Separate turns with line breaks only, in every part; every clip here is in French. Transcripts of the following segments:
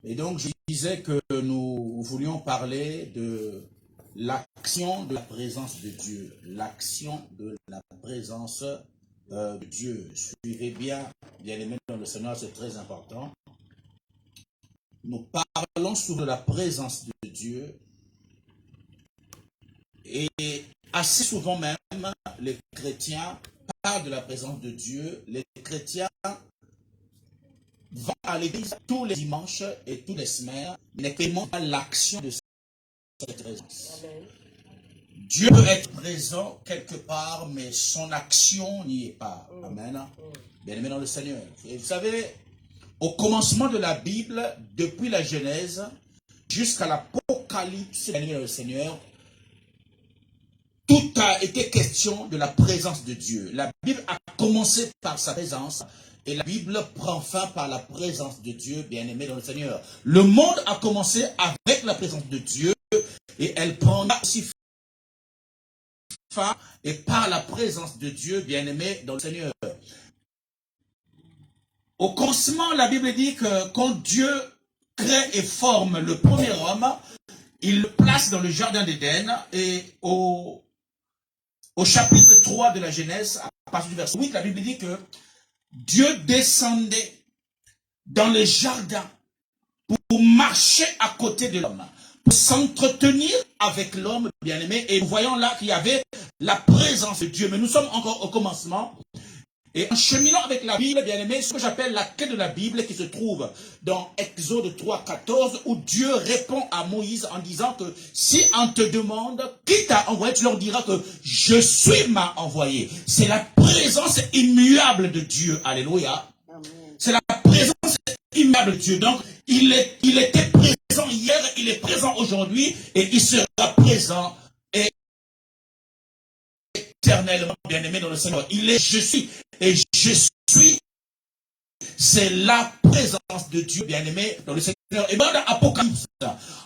Et donc, je disais que nous voulions parler de l'action de la présence de Dieu. L'action de la présence de Dieu. Suivez bien, bien-aimés dans le Seigneur, c'est très important. Nous parlons souvent de la présence de Dieu. Et assez souvent même, les chrétiens parlent de la présence de Dieu. Les chrétiens vont à l'église tous les dimanches et tous les semaines, n'expérimentent pas l'action de cette présence. Amen. Dieu peut être présent quelque part, mais son action n'y est pas. Amen. Bien-aimé dans le Seigneur. Et vous savez, au commencement de la Bible, depuis la Genèse jusqu'à l'Apocalypse, bien-aimé dans le Seigneur, tout a été question de la présence de Dieu. La Bible a commencé par sa présence et la Bible prend fin par la présence de Dieu, bien-aimé dans le Seigneur. Le monde a commencé avec la présence de Dieu et elle prendra aussi fin et par la présence de Dieu, bien-aimé dans le Seigneur. Au commencement, la Bible dit que quand Dieu crée et forme le premier homme, il le place dans le jardin d'Éden et au chapitre 3 de la Genèse, à partir du verset 8, la Bible dit que Dieu descendait dans les jardins pour marcher à côté de l'homme, pour s'entretenir avec l'homme bien-aimé. Et nous voyons là qu'il y avait la présence de Dieu. Mais nous sommes encore au commencement. Et en cheminant avec la Bible, bien-aimé, ce que j'appelle la clé de la Bible qui se trouve dans Exode 3, 14, où Dieu répond à Moïse en disant que si on te demande qui t'a envoyé, tu leur diras que je suis m'a envoyé. C'est la présence immuable de Dieu. Alléluia. C'est la présence immuable de Dieu. Donc, il était présent hier, il est présent aujourd'hui et il sera présent éternellement, bien-aimé dans le Seigneur. Il est je suis. Et je suis, c'est la présence de Dieu, bien-aimé, dans le Seigneur. Et dans l'Apocalypse,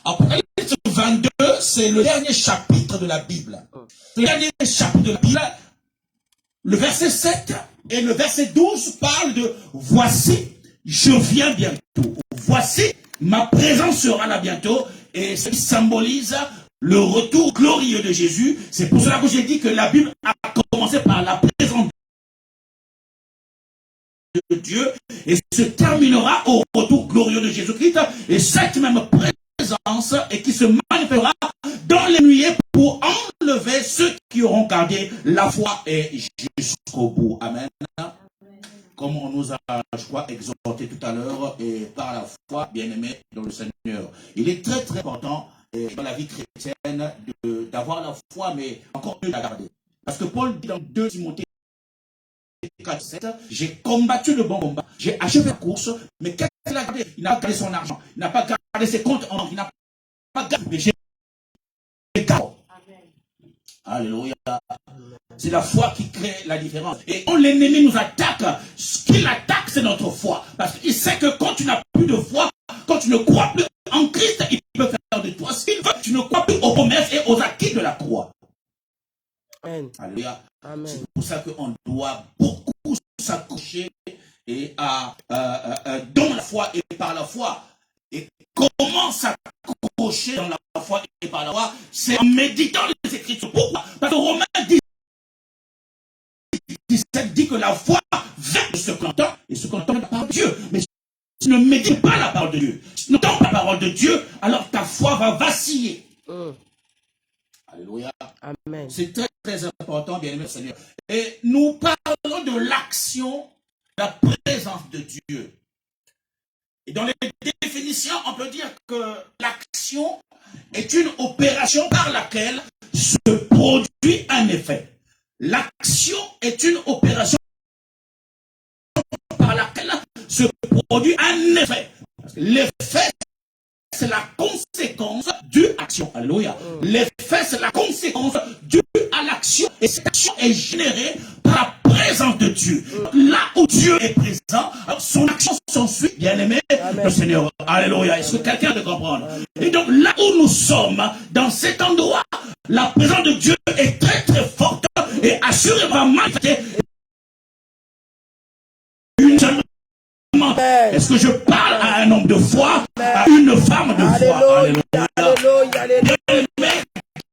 Apocalypse 22, c'est le dernier chapitre de la Bible. Le dernier chapitre de la Bible, le verset 7 et le verset 12 parlent de « Voici, je viens bientôt. Voici, ma présence sera là bientôt. » Et ce qui symbolise le retour glorieux de Jésus. C'est pour cela que j'ai dit que la Bible a commencé par la présence de Dieu et se terminera au retour glorieux de Jésus-Christ, et cette même présence et qui se manifestera dans les nuées pour enlever ceux qui auront gardé la foi et jusqu'au bout. Amen. Comme on nous a, je crois, exhorté tout à l'heure, et par la foi, bien-aimé dans le Seigneur. Il est très très important dans la vie chrétienne d'avoir la foi, mais encore mieux de la garder. Parce que Paul dit dans 2 Timothée 4, 7, j'ai combattu le bon combat, j'ai achevé la course, mais qu'est-ce qu'il a gardé? Il n'a pas gardé son argent, il n'a pas gardé ses comptes en banque, il n'a pas gardé, mais j'ai gardé. Alléluia. C'est la foi qui crée la différence. Et quand l'ennemi nous attaque, ce qu'il attaque, c'est notre foi. Parce qu'il sait que quand tu n'as plus de foi, quand tu ne crois plus en Christ, il peut faire de toi ce qu'il veut. Tu ne crois plus aux promesses et aux acquis de la croix. Amen. Alléluia. C'est pour ça qu'on doit beaucoup s'accrocher et dans la foi et par la foi. Et comment s'accrocher dans la foi et par la foi? C'est en méditant les Écritures. Pourquoi? Parce que Romains 17 dit que la foi vient de ce qu'on entend, et ce qu'on entend de la parole de Dieu. Mais si tu ne médites pas la parole de Dieu, si tu n'entends pas la parole de Dieu, alors ta foi va vaciller. Alléluia. Amen. C'est très très important, bien-aimé Seigneur. Et nous parlons de l'action, la présence de Dieu. Et dans les définitions, on peut dire que l'action est une opération par laquelle se produit un effet. L'action est une opération par laquelle se produit un effet. L'effet, c'est la conséquence due à l'action. Alléluia. L'effet, c'est la conséquence due à l'action. Et cette action est générée par la présence de Dieu. Là où Dieu est présent, son action s'ensuit, bien-aimé, le Seigneur. Alléluia. Est-ce que quelqu'un peut comprendre? Et donc, là où nous sommes, dans cet endroit, la présence de Dieu est très très forte et assurément manifestée. Est-ce que je parle à un homme de foi, à à une femme de foi.
Alléluia, alléluia, alléluia.
Bien-aimé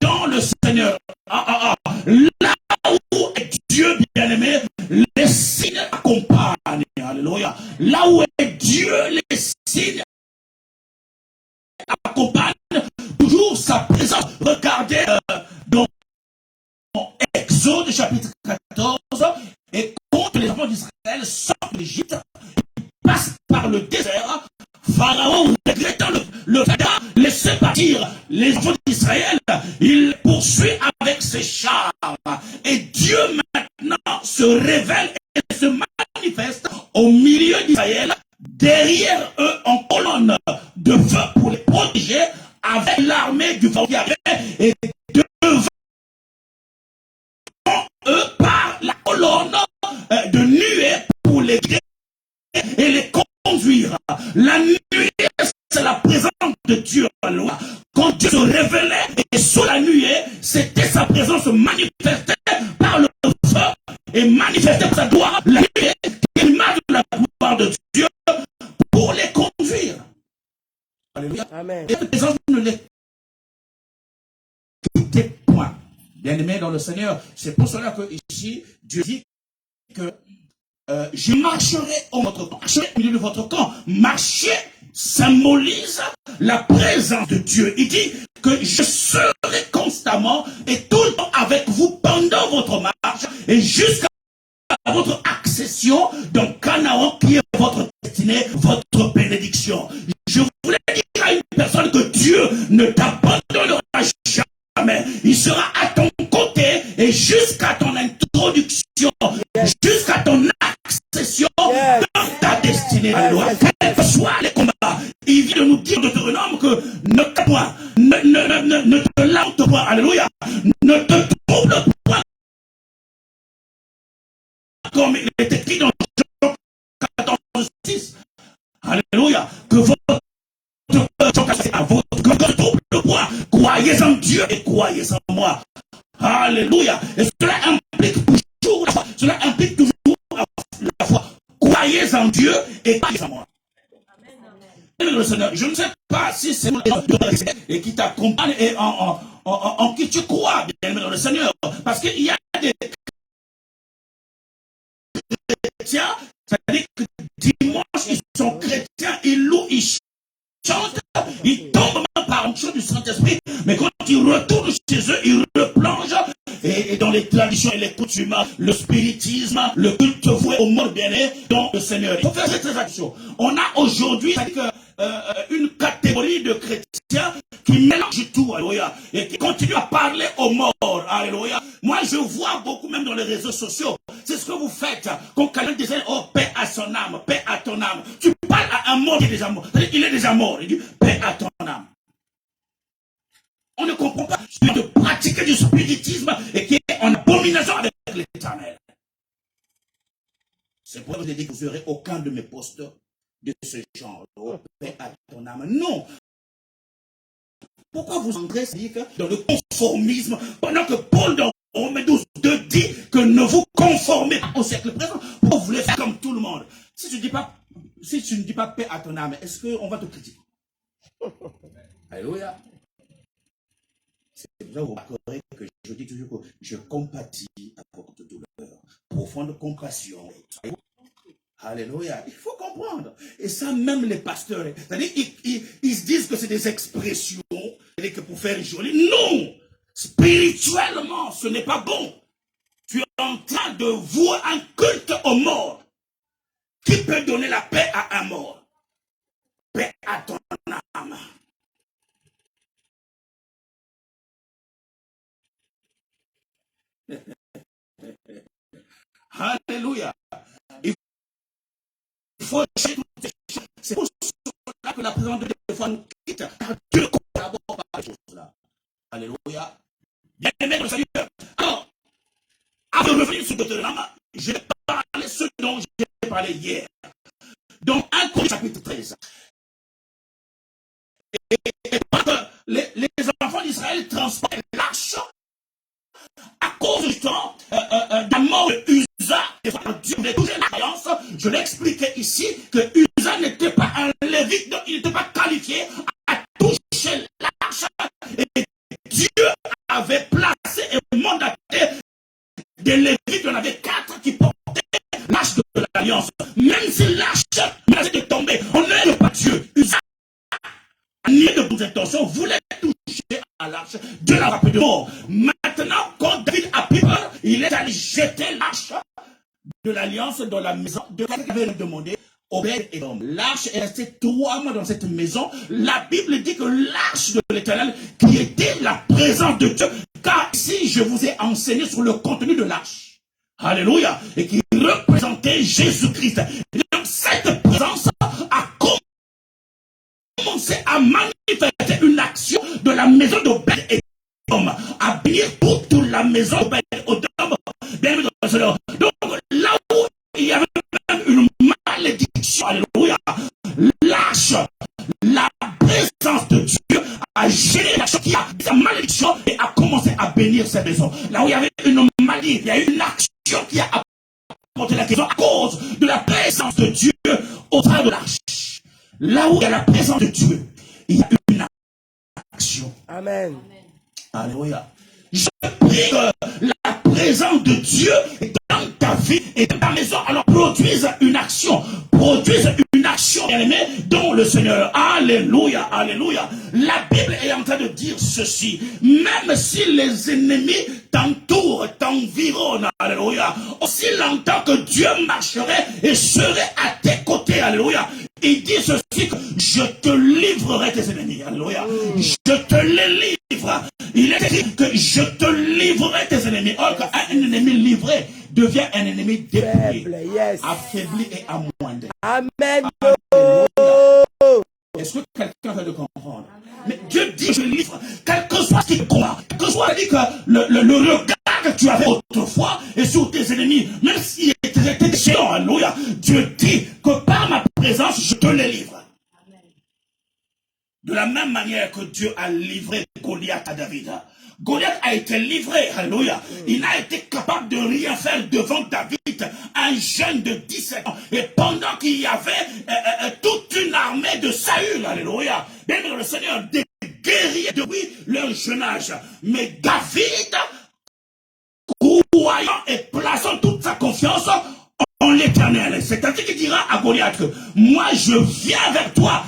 dans le Seigneur. Là où est Dieu, bien-aimé, les signes accompagnent. Alléluia. Là où est Dieu, les signes accompagnent toujours sa présence. Regardez dans Exode chapitre 14, et quand les enfants d'Israël sortent d'Égypte, ils passent par le désert. Pharaon, regrettant le fait de laisser partir les enfants d'Israël, il poursuit avec ses chars. Et Dieu maintenant se révèle et se manifeste au milieu d'Israël, derrière eux en colonne de feu pour les protéger, avec l'armée du Pharaon qui arrivait, et devant eux par la colonne de nuée pour les guider et les conduire. La nuée, c'est la présence de Dieu. Quand Dieu se révélait et sous la nuée, c'était sa présence manifestée par le feu et manifestée par sa gloire. La nuée qui est l'image de la gloire de Dieu pour les conduire. Alléluia.
Amen.
Et la présence ne les quittez point. Bien-aimés dans le Seigneur, c'est pour cela que ici, Dieu dit que je marcherai au votre camp, marcherai au milieu de votre camp. Marcher symbolise la présence de Dieu. Il dit que je serai constamment et tout le temps avec vous pendant votre marche et jusqu'à votre accession dans Canaan qui est votre destinée, votre bénédiction. Je voulais dire à une personne que Dieu ne t'abandonnera jamais. Il sera à ton côté et jusqu'à ton introduction, jusqu'à ton accession dans ta destinée. Quels que soient les combats, il vient de nous dire de Deutéronome que ne te lamente point, alléluia, ne te trouble point, comme il est écrit dans Jean 14:6. Alléluia, que votre à votre trouble point, croyez en Dieu et croyez en moi. Alléluia. Et cela implique toujours la foi. Cela implique toujours la foi. Croyez en Dieu et croyez en moi. Le Seigneur, je ne sais pas si c'est et qui t'accompagne et en qui tu crois, bien aimé dans le Seigneur. Parce qu'il y a des chrétiens, c'est-à-dire que dimanche, ils sont chrétiens, ils louent, ils chantent, ils tombent par onction du Saint-Esprit, mais quand ils retournent chez eux, ils replongent et dans les traditions et les coutumes, le spiritisme, le culte voué au mort bien-aimé dans le Seigneur. Il faut faire cette action. On a aujourd'hui une catégorie de chrétiens qui mélangent tout, alléluia, et qui continuent à parler aux morts, alléluia. Moi, je vois beaucoup, même dans les réseaux sociaux, c'est ce que vous faites. Quand quelqu'un dit, oh, paix à son âme, paix à ton âme. Tu parles à un mort qui est déjà mort. C'est-à-dire qu'il est déjà mort. Il dit, paix à ton âme. On ne comprend pas de pratiquer du spiritisme et qui est en abomination avec l'Éternel. C'est pourquoi je vous ai dit que vous n'aurez aucun de mes postes de ce genre. Oh, paix à ton âme. Non. Pourquoi vous entrez dans le conformisme pendant que Paul dans Romains 12 dit que ne vous conformez pas au siècle présent? Pourquoi vous voulez faire comme tout le monde? Si tu ne dis pas paix à ton âme, est-ce qu'on va te critiquer? Alléluia. C'est là où vous remarquerez que je dis toujours que je compatis à votre douleur. Profonde compassion. Alléluia. Il faut comprendre. Et ça, même les pasteurs, c'est-à-dire, ils se disent que c'est des expressions, c'est-à-dire que pour faire joli. Non! Spirituellement, ce n'est pas bon. Tu es en train de vouer un culte aux morts. Qui peut donner la paix à un mort? Paix à ton âme. Alléluia. Il faut chercher toutes ces choses. C'est pour cela que la présence de Dieu des fois nous quitte. Car Dieu collabore par ces choses-là. Alléluia. Bien aimé le Seigneur. Alors, avant de revenir sur Deutéronome, je vais parler de ce dont j'ai parlé hier. Dans 1 Corinthiens chapitre 13. Et les enfants d'Israël transportent l'arche à cause du temps de la mort de Uza. Dieu voulait toucher la croyance. Je l'ai expliqué ici que Uza n'était pas un lévite, donc il n'était pas qualifié à toucher l'arche. Et Dieu avait placé et mandaté des Lévites. Il y en avait 4 qui portaient l'arche de l'alliance. Même si l'arche menaçait de tomber, on n'aide pas Dieu. Ni de bonnes intentions, voulait toucher à l'arche. Dieu l'a rappelé de mort. Maintenant, quand David a pris peur, il est allé jeter l'arche de l'alliance dans la maison de quelqu'un qui avait demandé Obed-Édom. L'arche est restée 3 mois dans cette maison. La Bible dit que l'arche de l'Éternel, qui était la présence de Dieu, car ici je vous ai enseigné sur le contenu de l'arche. Alléluia. Et qui représentait Jésus-Christ. Donc cette présence a commencé à manifester une action de la maison d'Obed-Édom, à bénir toute la maison d'Obed-Édom. Donc là où il y avait même une malédiction, alléluia, l'arche, la présence de Dieu a géré la chose qui a sa malédiction et a commencé à bénir cette maison. Là où il y avait une maladie, il y a eu une action qui a apporté la guérison à cause de la présence de Dieu au travers de l'arche. Là où il y a la présence de Dieu, il y a une action.
Amen.
Alléluia. Je prie que la présence de Dieu dans ta vie et dans ta maison, alors produise une action. Produise une action, bien-aimé, dans le Seigneur. Alléluia, alléluia. La Bible est en train de dire ceci. Même si les ennemis t'entourent, t'environnent, alléluia, aussi longtemps que Dieu marcherait et serait à tes côtés, alléluia. Il dit ceci, que je te livrerai tes ennemis, alléluia. Je te les livre. Il est écrit que je te livrerai tes ennemis. Or, qu'un ennemi livré devient un ennemi dépouillé, affaibli et amoindri.
Amen.
Est-ce que quelqu'un veut le comprendre? Mais Dieu dit, je livre, quel que soit ce qui te croit, quel que soit que le regard que tu avais autrefois et sur tes ennemis, même s'ils étaient géants, alléluia, Dieu dit que par ma présence, je te les livre. De la même manière que Dieu a livré Goliath à David. Goliath a été livré, alléluia. Il n'a été capable de rien faire devant David, un jeune de 17 ans. Et pendant qu'il y avait toute une armée de Saül, alléluia. Bien le Seigneur, des guerriers depuis leur jeune âge. Mais David, croyant et plaçant toute sa confiance en l'Éternel, c'est-à-dire qu'il dira à Goliath que moi je viens vers toi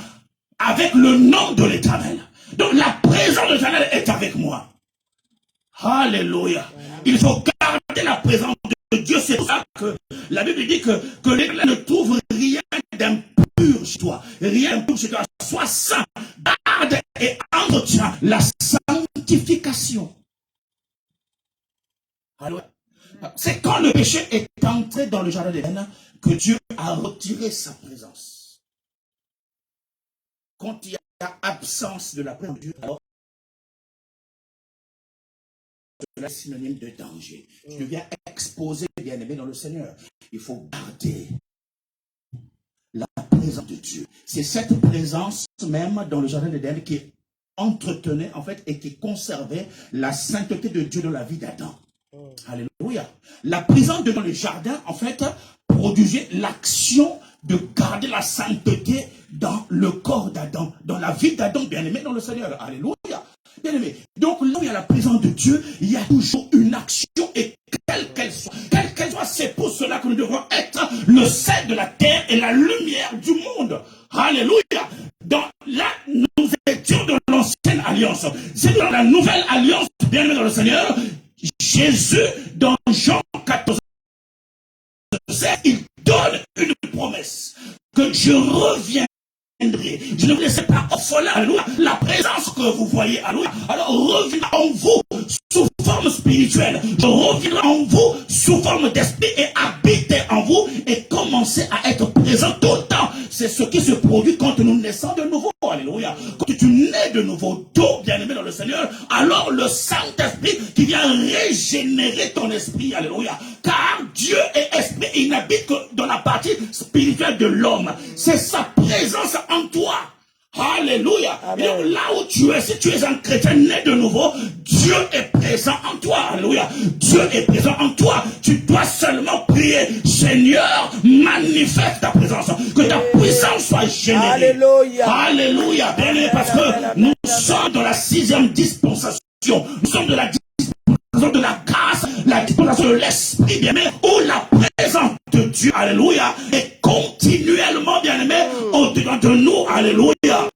avec le nom de l'Éternel. Donc la présence de l'Éternel est avec moi. Alléluia. Il faut garder la présence de Dieu. C'est pour ça que la Bible dit que l'Éternel ne trouve rien d'impur chez toi. Rien d'impur chez toi. Sois saint. Garde et entretiens la sanctification. C'est quand le péché est entré dans le jardin d'Éden que Dieu a retiré sa présence. Quand il y a absence de la présence de Dieu, alors cela est synonyme de danger. Je deviens exposé, bien-aimé, dans le Seigneur. Il faut garder la présence de Dieu. C'est cette présence même dans le jardin d'Éden qui entretenait en fait et qui conservait la sainteté de Dieu dans la vie d'Adam. Alléluia. La présence dans le jardin en fait produisait l'action de garder la sainteté dans le corps d'Adam, dans la vie d'Adam, bien-aimé dans le Seigneur. Alléluia. Bien-aimé. Donc là où il y a la présence de Dieu, il y a toujours une action, et quelle qu'elle soit, c'est pour cela que nous devons être le sel de la terre et la lumière du monde. Alléluia. Là, nous étions dans l'ancienne alliance. C'est dans la nouvelle alliance, bien-aimé dans le Seigneur, Jésus, dans Jean 14, il donne une promesse que je reviendrai. Je ne vous laisse pas orphelin, alléluia. La présence que vous voyez, alléluia, alors reviendra en vous sous forme spirituelle. Je reviendrai en vous sous forme d'esprit et habiter en vous et commencer à être présent tout le temps. C'est ce qui se produit quand nous naissons de nouveau, alléluia. Quand tu nais de nouveau, tout bien-aimé dans le Seigneur, alors le Saint-Esprit qui vient régénérer ton esprit, alléluia. Car Dieu est esprit, il n'habite que dans la partie spirituelle de l'homme. C'est sa présence en toi. Alléluia. Et donc là où tu es, si tu es un chrétien né de nouveau, Dieu est présent en toi. Alléluia. Dieu est présent en toi. Tu dois seulement prier. Seigneur, manifeste ta présence. Que ta puissance soit générée.
Alléluia.
Alléluia. Bien-aimé, parce que nous sommes dans la 6e dispensation. Nous sommes de la dispensation de la grâce, la dispensation de l'esprit, bien-aimé, où la présence de Dieu, alléluia, est continuellement, bien-aimé, au-dedans de nous. Alléluia.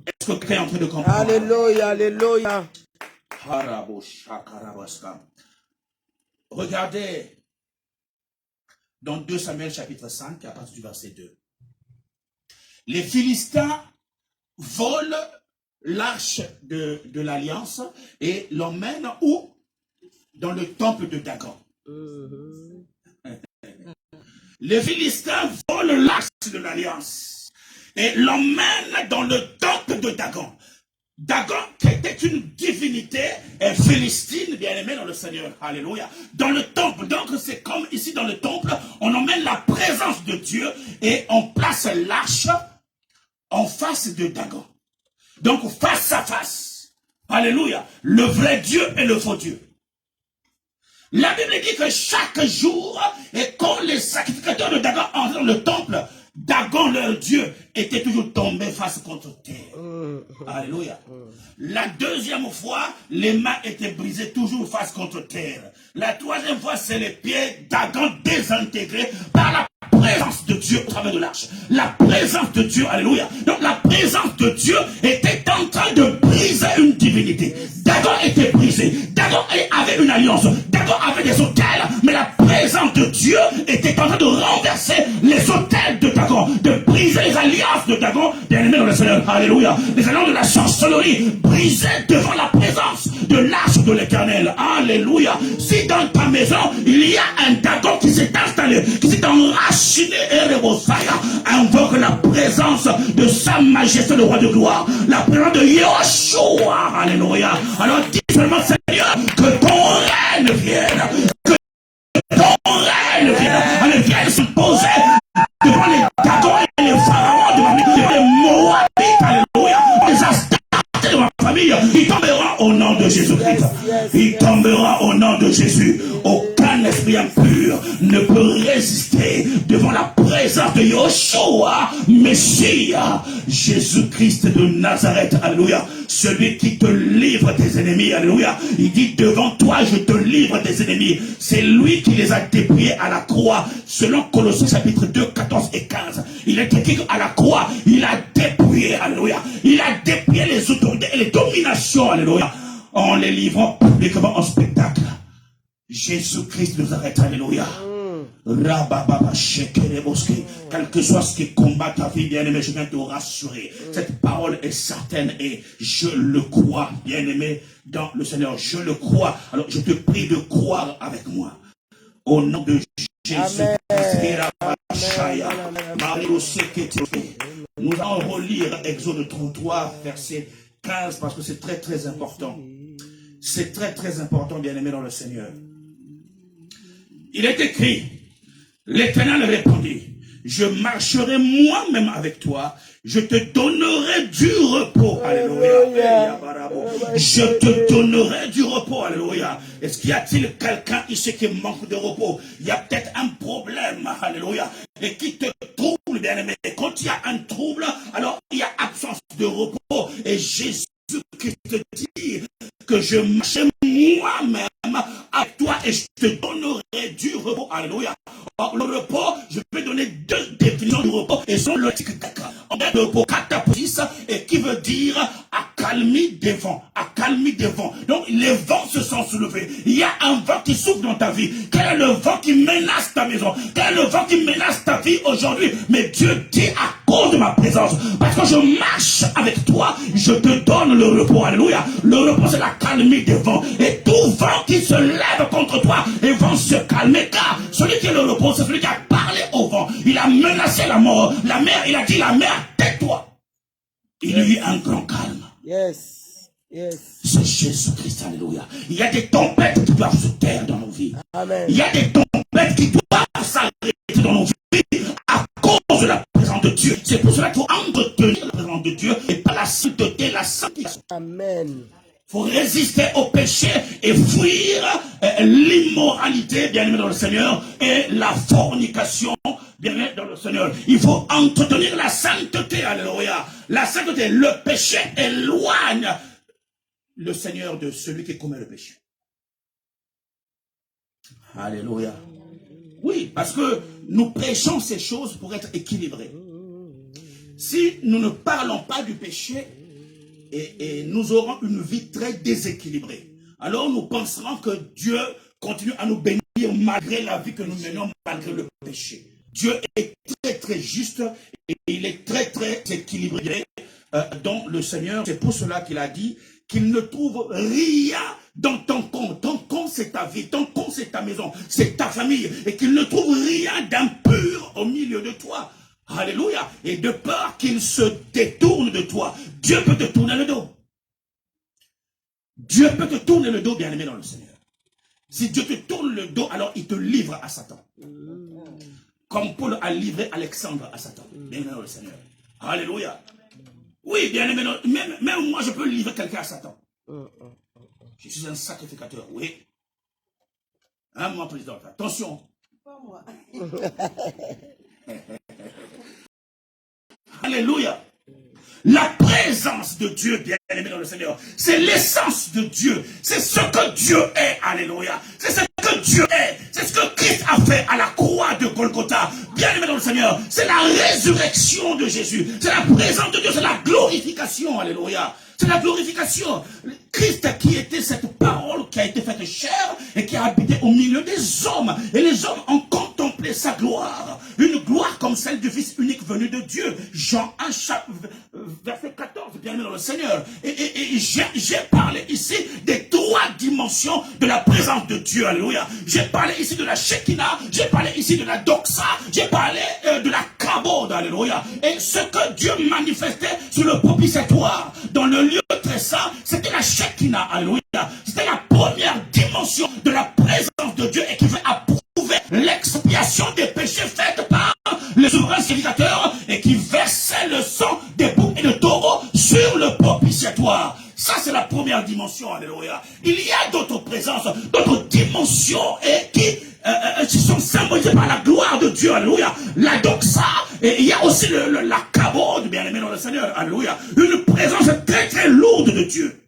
Est-ce que quelqu'un est en train de comprendre?
Alléluia, alléluia.
Regardez dans 2 Samuel chapitre 5 à partir du verset 2. Les Philistins volent l'arche de l'alliance et l'emmènent où? Dans le temple de Dagon. Les Philistins volent l'arche de l'alliance et l'emmènent dans le temple de Dagon. Dagon, qui était une divinité philistine, bien aimée dans le Seigneur. Alléluia. Dans le temple, donc c'est comme ici dans le temple, on emmène la présence de Dieu et on place l'arche en face de Dagon. Donc face à face. Alléluia. Le vrai Dieu et le faux Dieu. La Bible dit que chaque jour, et quand les sacrificateurs de Dagon entraient dans le temple, Dagon, leur Dieu, était toujours tombé face contre terre. Alléluia. La deuxième fois, les mains étaient brisées toujours face contre terre. La troisième fois, c'est les pieds Dagon désintégrés par la présence de Dieu au travers de l'arche. La présence de Dieu, alléluia. Donc la présence de Dieu était en train de briser une divinité. Dagon était brisé. Dagon avait une alliance. Dagon avait des autels. Mais la présence de Dieu était en train de renverser les autels de Dagon, de briser les alliances de Dagon, bien aimé dans le Seigneur. Alléluia. Les alliances de la chancellerie brisées devant la présence de l'arche de l'Éternel. Alléluia. Si dans ta maison, il y a un Dagon qui s'est installé, qui s'est enraciné et rebosaya, invoque la présence de sa majesté, le roi de gloire, la présence de Yeshua. Alléluia. Alors dis seulement, Seigneur, que ton règne vienne, que ton règne vienne. Allez, viens se poser devant les Dagons et les pharaons, devant les Moabites. Alléluia. Les Astartés de ma famille, il tombera au nom de Jésus-Christ. Il tombera au nom de Jésus. Aucun esprit impur ne peut résister devant la présence de Yeshua, Messie, Jésus-Christ de Nazareth. Alléluia. Celui qui te livre des ennemis. Alléluia. Il dit, devant toi je te livre des ennemis. C'est lui qui les a dépouillés à la croix. Selon Colossiens chapitre 2, 14 et 15. Il est écrit à la croix, il a dépouillé. Alléluia. Il a dépouillé les autorités et les dominations. Alléluia. En les livrant publiquement en spectacle. Jésus-Christ nous arrête. Alléluia. Quel que soit ce qui combat ta vie, bien-aimé, je viens te rassurer. Cette parole est certaine et je le crois, bien-aimé, dans le Seigneur. Je le crois. Alors je te prie de croire avec moi. Au nom de Jésus. Nous allons relire Exode 33, verset 15, parce que c'est très très important. C'est très très important, bien-aimé, dans le Seigneur. Il est écrit, l'Éternel répondit, je marcherai moi-même avec toi, je te donnerai du repos. Alléluia. Je te donnerai du repos. Alléluia. Est-ce qu'il y a-t-il quelqu'un ici qui manque de repos? Il y a peut-être un problème. Alléluia. Et qui te trouble, bien-aimé. Quand il y a un trouble, alors il y a absence de repos. Et Jésus-Christ te dit que je marcherai moi-même avec toi et je te donnerai du repos. Alléluia. Alors, le repos, je peux donner deux définitions du repos et sont le tic-tac. On a le repos katapolis et qui veut dire accalmie des vents. Accalmie des vents. Donc les vents se sont soulevés. Il y a un vent qui souffle dans ta vie. Quel est le vent qui menace ta maison? Quel est le vent qui menace ta vie aujourd'hui? Mais Dieu dit à cause de ma présence, parce que je marche avec toi, je te donne le repos. Alléluia. Le repos, c'est la calmie des vents. Et tout vent qui se lève contre toi, ils vont se calmer, car celui qui est le repos, c'est celui qui a parlé au vent. Il a menacé la mort. La mer, il a dit, la mer, tais-toi. Il y a eu un grand calme.
Yes. Yes.
C'est Jésus-Christ. Alléluia. Il y a des tempêtes qui doivent se taire dans nos vies.
Amen.
Il y a des tempêtes qui doivent s'arrêter dans nos vies à cause de la présence de Dieu. C'est pour cela qu'il faut entretenir la présence de Dieu et par la sainteté, la sanctification.
Amen.
Il faut résister au péché et fuir l'immoralité, bien aimé dans le Seigneur, et la fornication, bien aimé dans le Seigneur. Il faut entretenir la sainteté, alléluia. La sainteté, le péché éloigne le Seigneur de celui qui commet le péché. Alléluia. Oui, parce que nous prêchons ces choses pour être équilibrés. Si nous ne parlons pas du péché, et nous aurons une vie très déséquilibrée. Alors nous penserons que Dieu continue à nous bénir malgré la vie que nous menons, malgré le péché. Dieu est très très juste et il est très très équilibré dans le Seigneur. C'est pour cela qu'il a dit qu'il ne trouve rien dans ton compte. Ton compte c'est ta vie, ton compte c'est ta maison, c'est ta famille. Et qu'il ne trouve rien d'impur au milieu de toi. Alléluia. Et de peur qu'il se détourne de toi, Dieu peut te tourner le dos. Dieu peut te tourner le dos, bien-aimé dans le Seigneur. Si Dieu te tourne le dos, alors il te livre à Satan. Comme Paul a livré Alexandre à Satan. Bien-aimé dans le Seigneur. Alléluia. Oui, bien-aimé, même moi je peux livrer quelqu'un à Satan. Je suis un sacrificateur, oui. Hein, mon président, attention. Pas moi. Alléluia. La présence de Dieu, bien-aimé dans le Seigneur, c'est l'essence de Dieu. C'est ce que Dieu est. Alléluia. C'est ce que Dieu est. C'est ce que Christ a fait à la croix de Golgotha. Bien-aimé dans le Seigneur, c'est la résurrection de Jésus. C'est la présence de Dieu, c'est la glorification. Alléluia. C'est la glorification. Christ qui était cette parole qui a été faite chair et qui a habité au milieu des hommes. Et les hommes ont contemplé sa gloire. Une gloire comme celle du Fils unique venu de Dieu. Jean 1, verset 14, bien aimé dans le Seigneur. Et j'ai parlé ici des trois dimensions de la présence de Dieu. Alléluia. J'ai parlé ici de la Shekinah. J'ai parlé ici de la Doxa. J'ai parlé de la Kabod. Alléluia. Et ce que Dieu manifestait sur le propitiatoire, dans le lieu très saint, c'était la Shekinah. Alléluia. C'était la première dimension de la présence de Dieu et qui veut approuver l'expiation des péchés faits par les souverains sacrificateurs et qui versait le sang des boucs et de taureaux sur le propitiatoire. Ça, c'est la première dimension. Alléluia. Il y a d'autres présences, d'autres dimensions et qui sont symbolisées par la gloire de Dieu. Alléluia. La doxa, et il y a aussi la kabod, bien aimé dans le Seigneur. Alléluia. Une présence très très lourde de Dieu.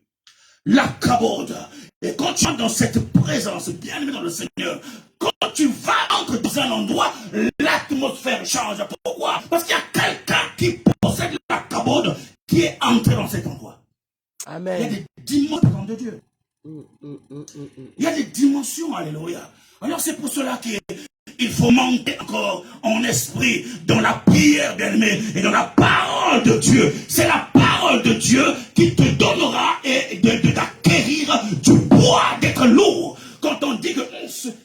La kabod. Et quand tu entres dans cette présence, bien aimé dans le Seigneur, quand tu vas entrer dans un endroit, l'atmosphère change. Pourquoi? Parce qu'il y a quelqu'un qui possède la kabod qui est entré dans cet endroit.
Amen.
Il y a des dimensions de Dieu. Il y a des dimensions, alléluia. Alors c'est pour cela qu'il faut monter encore en esprit dans la prière, bien-aimé, et dans la parole de Dieu. C'est la parole de Dieu qui te donnera d'acquérir du poids, d'être lourd. Quand on dit que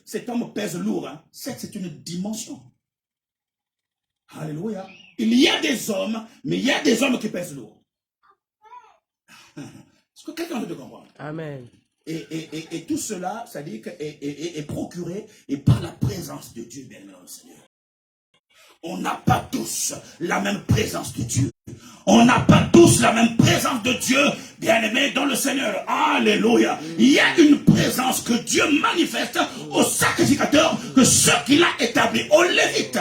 cet homme pèse lourd, hein, c'est une dimension. Alléluia. Il y a des hommes, mais il y a des hommes qui pèsent lourd. Est-ce que quelqu'un veut comprendre? Amen. Et tout cela, c'est-à-dire est procuré et par la présence de Dieu, bien aimé dans le Seigneur. On n'a pas tous la même présence de Dieu. On n'a pas tous la même présence de Dieu, bien aimé dans le Seigneur. Alléluia. Il y a une présence que Dieu manifeste aux sacrificateurs, que ceux qu'il a établis, aux Lévites.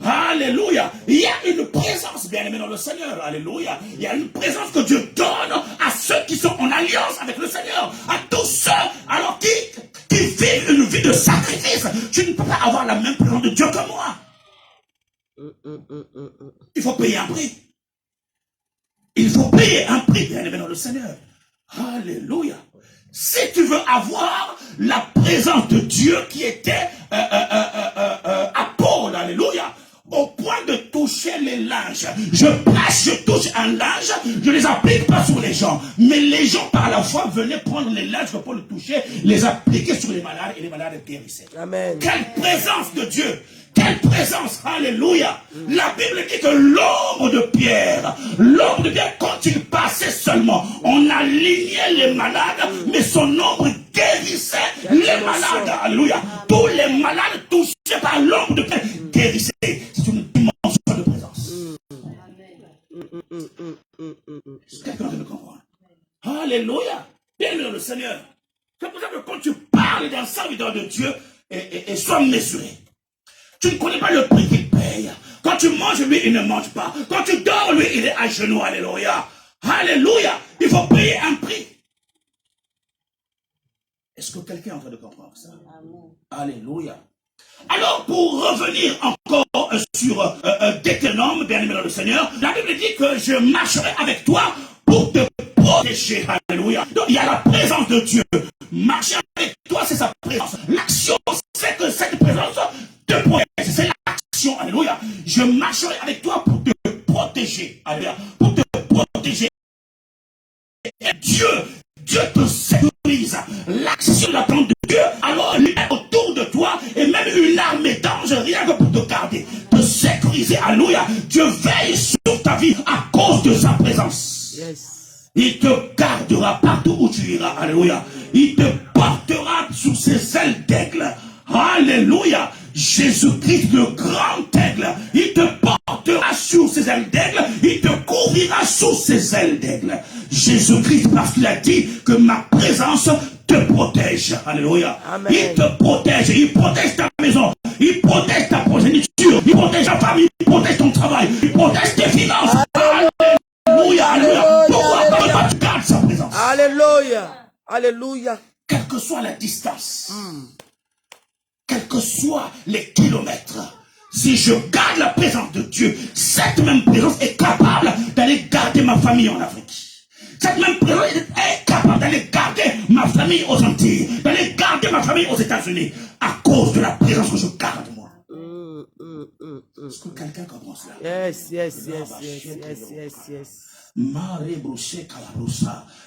Alléluia. Il y a une présence, bien aimé dans le Seigneur. Alléluia. Il y a une présence que Dieu donne à ceux qui sont en alliance avec le Seigneur. À tous ceux alors qui vivent une vie de sacrifice. Tu ne peux pas avoir la même présence de Dieu que moi. Il faut payer un prix. Il faut payer un prix, bien aimé dans le Seigneur. Alléluia. Si tu veux avoir la présence de Dieu qui était à Paul, alléluia, au point de toucher les linges. Je prêche, je touche un linge, je ne les applique pas sur les gens. Mais les gens par la foi venaient prendre les linges pour le toucher, les appliquer sur les malades et les malades guérissaient. Amen. Quelle présence de Dieu! Quelle présence, alléluia. La Bible dit que l'ombre de Pierre, quand il passait seulement, on alignait les malades, mais son ombre guérissait les malades, alléluia. Tous les malades touchés par l'ombre de Pierre guérissaient. C'est une dimension de présence. Quelqu'un doit me comprendre. Alléluia. Bien le Seigneur. C'est pour ça que quand tu parles d'un serviteur de Dieu, et sois mesuré. Tu ne connais pas le prix qu'il paye. Quand tu manges, lui, il ne mange pas. Quand tu dors, lui, il est à genoux. Alléluia. Alléluia. Il faut payer un prix. Est-ce que quelqu'un est en train de comprendre ça? Amen. Alléluia. Alors, pour revenir encore sur Deutéronome, bien-aimé dans le Seigneur, la Bible dit que je marcherai avec toi pour te protéger. Alléluia. Donc, il y a la présence de Dieu. Marcher avec toi, c'est sa présence. L'action, c'est que cette présence te protège. C'est l'action. Alléluia. Je marcherai avec toi pour te protéger. Alléluia. Pour te protéger. Et Dieu te sécurise. L'action de la tente de Dieu, alors il est autour de toi et même une armée d'anges rien que pour te garder, te sécuriser. Alléluia. Dieu veille sur ta vie à cause de sa présence. Yes. Il te gardera partout où tu iras. Alléluia. Il te portera sous ses ailes d'aigle. Alléluia. Jésus-Christ, le grand aigle, il te portera sous ses ailes d'aigle, il te couvrira sous ses ailes d'aigle. Jésus-Christ, parce qu'il a dit que ma présence te protège. Alléluia. Amen. Il te protège, il protège ta maison, il protège ta progéniture, il protège ta famille, il protège ton travail, il protège tes finances. Alléluia. Alléluia. Pourquoi tu gardes sa présence?
Alléluia. Alléluia.
Quelle que soit la distance, quels que soient les kilomètres, si je garde la présence de Dieu, cette même présence est capable d'aller garder ma famille en Afrique. Cette même présence est capable d'aller garder ma famille aux Antilles, d'aller garder ma famille aux États-Unis, à cause de la présence que je garde moi. Est-ce que quelqu'un comprend cela?
Yes.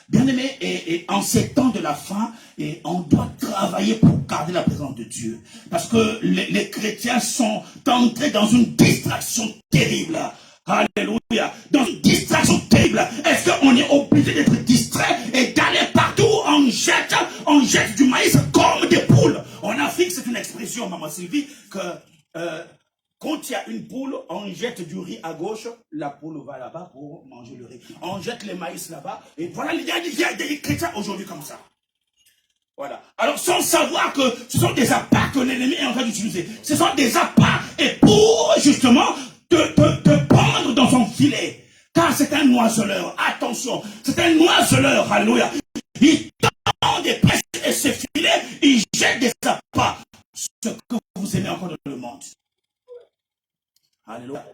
Bien aimé, et en ces temps de la fin, et on doit travailler pour garder la présence de Dieu. Parce que les chrétiens sont entrés dans une distraction terrible. Alléluia. Dans une distraction terrible. Est-ce qu'on est obligé d'être distrait et d'aller partout? On jette du maïs comme des poules. En Afrique, c'est une expression, maman Sylvie, que quand il y a une poule, on jette du riz à gauche, la poule va là-bas pour manger le riz. On jette les maïs là-bas, et voilà, il y a des chrétiens aujourd'hui comme ça. Voilà. Alors, sans savoir que ce sont des appâts que l'ennemi est en train d'utiliser. Ce sont des appâts, et pour, justement, te prendre dans son filet. Car c'est un oiseleur. Attention, c'est un oiseleur. Alléluia. Il tend des presses et ses filets, il jette des appâts. Ce que vous aimez encore dans le monde. Alléluia.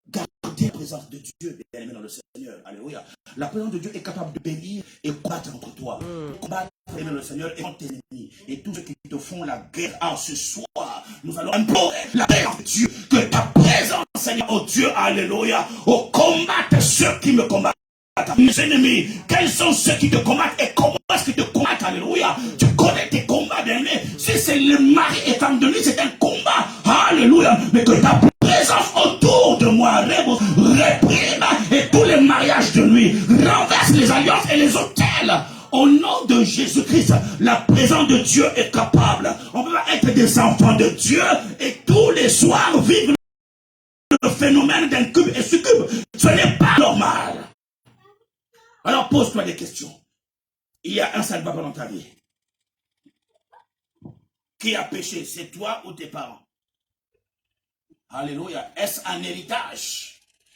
Gardez la présence de Dieu, bien aimé dans le Seigneur. Alléluia. La présence de Dieu est capable de bénir et combattre contre toi. Combattre, bien aimé dans le Seigneur, et contre tes ennemis. Et tous ceux qui te font la guerre. Alors ce soir, nous allons implorer la présence de Dieu. Que ta présence, Seigneur, oh Dieu, alléluia, oh, combatte ceux qui me combattent. Mes ennemis, quels sont ceux qui te combattent et comment est-ce qu'ils te combattent? Alléluia. Tu connais tes combats, bien aimé. Si c'est le mari et femme de nuit, c'est un combat. Alléluia. Mais que ta présence autour de moi réprime et tous les mariages de nuit, renverse les alliances et les autels. Au nom de Jésus-Christ, la présence de Dieu est capable. On peut pas être des enfants de Dieu et tous les soirs vivre le phénomène d'un cube et succube. Ce n'est pas normal. Alors pose-toi des questions. Il y a un seul papa dans ta vie. Qui a péché? C'est toi ou tes parents? Alléluia. Est-ce un héritage?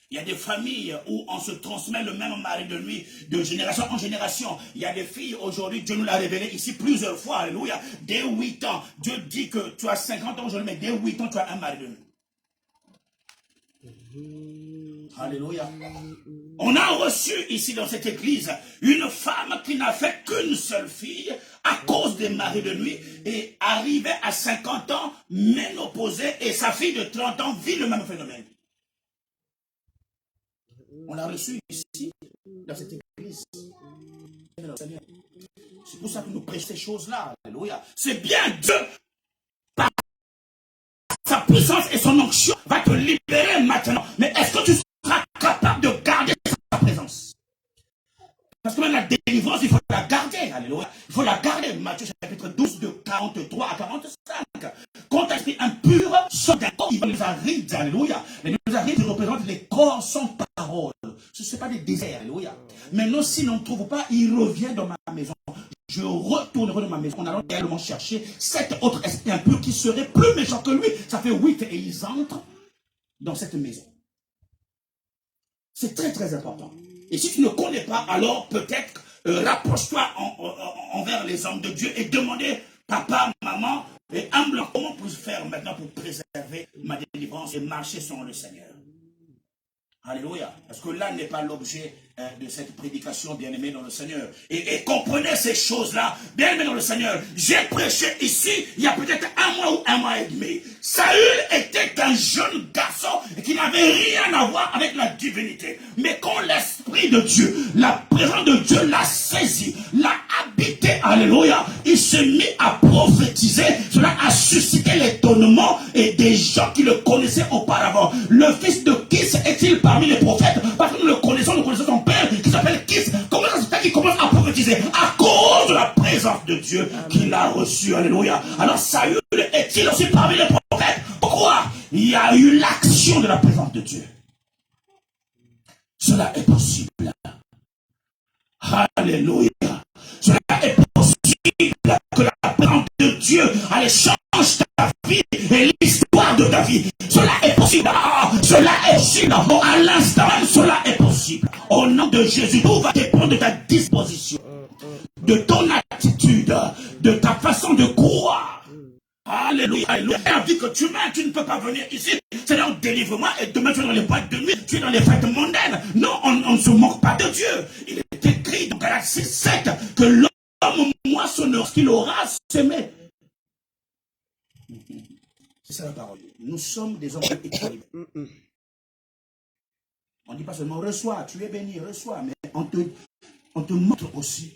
Il y a des familles où on se transmet le même mari de nuit de génération en génération. Il y a des filles aujourd'hui, Dieu nous l'a révélé ici plusieurs fois. Alléluia. Dès 8 ans, Dieu dit que tu as 50 ans aujourd'hui, mais dès 8 ans, tu as un mari de nuit. Alléluia. On a reçu ici dans cette église une femme qui n'a fait qu'une seule fille à cause des maris de nuit et arrivait à 50 ans ménopausée et sa fille de 30 ans vit le même phénomène. On l'a reçu ici dans cette église. C'est pour ça que nous prêchons ces choses-là. Alléluia. C'est bien Dieu. Par sa puissance et son onction va te libérer maintenant. Mais est-ce que tu seras capable de garder sa présence? Parce que même la délivrance, il faut la garder. Alléluia. Il faut la garder. Matthieu chapitre 12 de 43 à 45. Quand un esprit impur sort d'un corps, il les arides, alléluia. Les arides représentent les corps sans parole. Ce ne sont pas des déserts, alléluia. Maintenant, s'il n'en trouve pas, il revient dans ma maison. Je retournerai dans ma maison en allant réellement chercher cet autre esprit impur qui serait plus méchant que lui. Ça fait 8 et ils entrent dans cette maison. C'est très très important. Et si tu ne connais pas, alors peut-être rapproche-toi envers les hommes de Dieu et demandez, papa, maman, et humblement, comment puis-je faire maintenant pour préserver ma délivrance et marcher selon le Seigneur? Alléluia. Parce que là n'est pas l'objet de cette prédication, bien-aimé dans le Seigneur. Et comprenez ces choses-là, bien-aimé dans le Seigneur. J'ai prêché ici, il y a peut-être 1 mois ou 1 mois et demi. Saül était un jeune garçon qui n'avait rien à voir avec la divinité. Mais quand l'Esprit de Dieu, la présence de Dieu l'a saisi, l'a habité, alléluia, il s'est mis à prophétiser. Cela a suscité l'étonnement et des gens qui le connaissaient auparavant. Le fils de qui est-il parmi les prophètes? Parce que nous connaissons son père qui s'appelle Kis. Comment ça se fait qu'il commence à prophétiser? À cause de la présence de Dieu qu'il a reçue. Alléluia. Alors Saül est-il aussi parmi les prophètes? Pourquoi? Il y a eu l'action de la présence de Dieu. Cela est possible. Alléluia. Cela est possible que la présence de Dieu allait changer ta vie et l'histoire de ta vie. Cela est possible. Cela est possible. À l'instant même, cela est possible. Au nom de Jésus, tout va dépendre de ta disposition, de ton attitude, de ta façon de croire. Alléluia, alléluia. Et on dit que tu ne peux pas venir ici. C'est dans délivrement et demain tu es dans les boîtes de nuit, tu es dans les fêtes mondaines. Non, on ne se moque pas de Dieu. Il est écrit dans Galates 6:7 que l'homme moissonneur qu'il aura semé. C'est ça la parole. Nous sommes des hommes équilibrés. On ne dit pas seulement reçois, tu es béni, reçois, mais on te montre aussi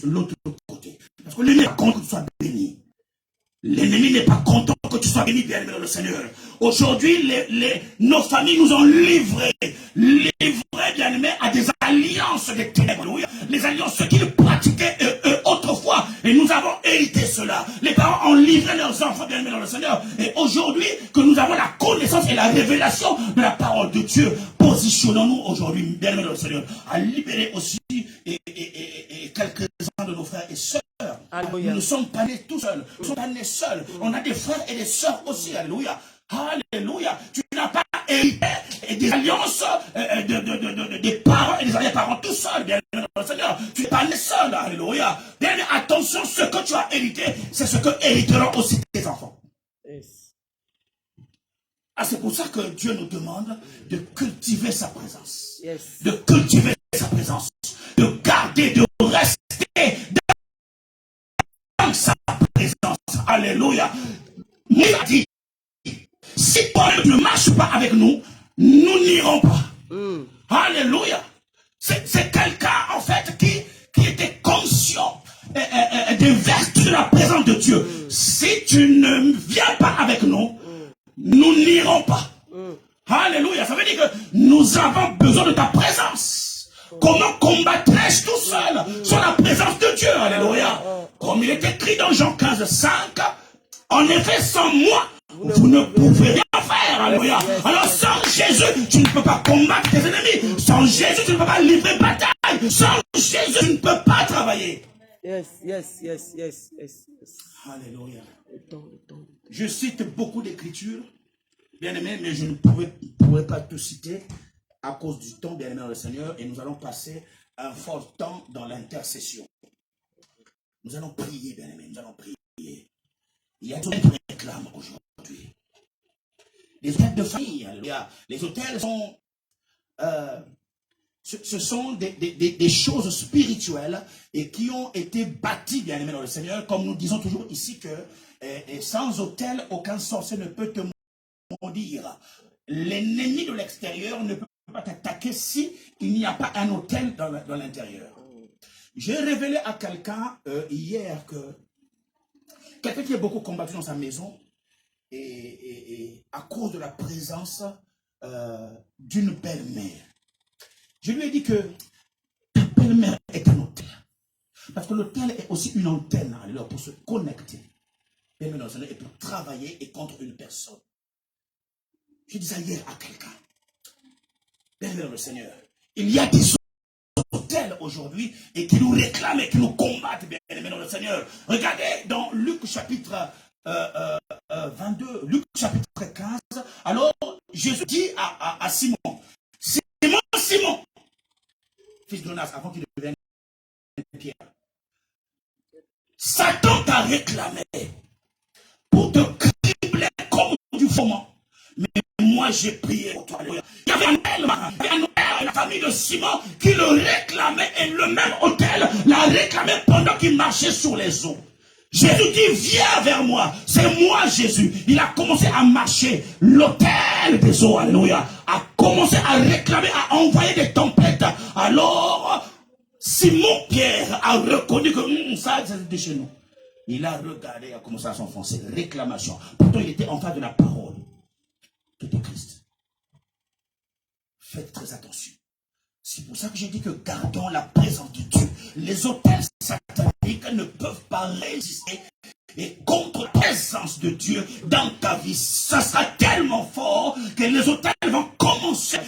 l'autre côté. Parce que l'ennemi n'est pas content que tu sois béni. L'ennemi n'est pas content que tu sois béni, bien-aimé dans le Seigneur. Aujourd'hui, nos familles nous ont livrés, bien-aimés, à des alliances des ténèbres. Les alliances qu'ils pratiquaient autrefois. Et nous avons hérité cela. Les parents ont livré leurs enfants, bien-aimés dans le Seigneur. Et aujourd'hui, que nous avons la connaissance et la révélation de la parole de Dieu, positionnons-nous aujourd'hui, bien-aimés dans le Seigneur, à libérer aussi quelques-uns de nos frères et sœurs. Alléluia. Nous ne sommes pas nés tout seuls. Nous ne sommes pas nés seuls. On a des frères et des sœurs aussi. Alléluia. Alléluia. Tu n'as pas hérité des alliances des parents et des arrière-parents tout seul. Bien dans le Seigneur. Tu n'es pas né seul. Alléluia. Bien, attention, ce que tu as hérité, c'est ce que hériteront aussi tes enfants. Yes. C'est pour ça que Dieu nous demande de cultiver sa présence. Yes. De cultiver sa présence. De garder, de rester dans sa présence. Alléluia. Il a dit, si Paul ne marche pas avec nous, nous n'irons pas. Alléluia. C'est quelqu'un, en fait, qui était conscient des vertus de la présence de Dieu. Si tu ne viens pas avec nous, nous n'irons pas. Alléluia. Ça veut dire que nous avons besoin de ta présence. Comment combattrais-je tout seul sans la présence de Dieu? Alléluia. Comme il est écrit dans Jean 15:5, en effet, sans moi, vous ne pouvez rien faire. Alléluia. Alors sans Jésus, tu ne peux pas combattre tes ennemis. Sans Jésus, tu ne peux pas livrer bataille. Sans Jésus, tu ne peux pas travailler. Yes. Alléluia. Je cite beaucoup d'écritures, bien aimé, mais je ne pourrais pas tout citer à cause du temps, bien aimé dans le Seigneur, et nous allons passer un fort temps dans l'intercession. Nous allons prier, bien aimé, nous allons prier. Il y a tout le monde qui réclame aujourd'hui. Les hôtels de famille, alléluia. Les hôtels sont, ce sont des choses spirituelles et qui ont été bâties, bien aimé dans le Seigneur, comme nous disons toujours ici que sans hôtel, aucun sorcier ne peut te maudire. L'ennemi de l'extérieur ne peut pas t'attaquer si il n'y a pas un hôtel dans l'intérieur. J'ai révélé à quelqu'un hier que quelqu'un qui est beaucoup combattu dans sa maison et à cause de la présence d'une belle-mère. Je lui ai dit que ta belle-mère est un hôtel. Parce que l'hôtel est aussi une antenne pour se connecter et pour travailler et contre une personne. Je disais hier à quelqu'un, derrière le Seigneur, il y a des autels aujourd'hui et qui nous réclament et qui nous combattent, bien aimés dans le Seigneur. Regardez dans Luc chapitre 22, Luc chapitre 15, alors Jésus dit à Simon, Simon, fils de Jonas, avant qu'il devienne Pierre, Satan t'a réclamé pour te cribler comme du fourment. Mais moi j'ai prié pour toi. Il y avait un père, la famille de Simon qui le réclamait et le même autel l'a réclamé pendant qu'il marchait sur les eaux. Jésus dit, viens vers moi. C'est moi Jésus. Il a commencé à marcher. L'autel des eaux, alléluia, a commencé à réclamer, à envoyer des tempêtes. Alors, Simon Pierre a reconnu que ça c'est de chez nous. Il a regardé, il a commencé à s'enfoncer. Réclamation. Pourtant il était en face de la parole de Christ. Faites très attention. C'est pour ça que j'ai dit que gardons la présence de Dieu. Les autels sataniques ne peuvent pas résister et contre la présence de Dieu dans ta vie. Ça sera tellement fort que les autels vont commencer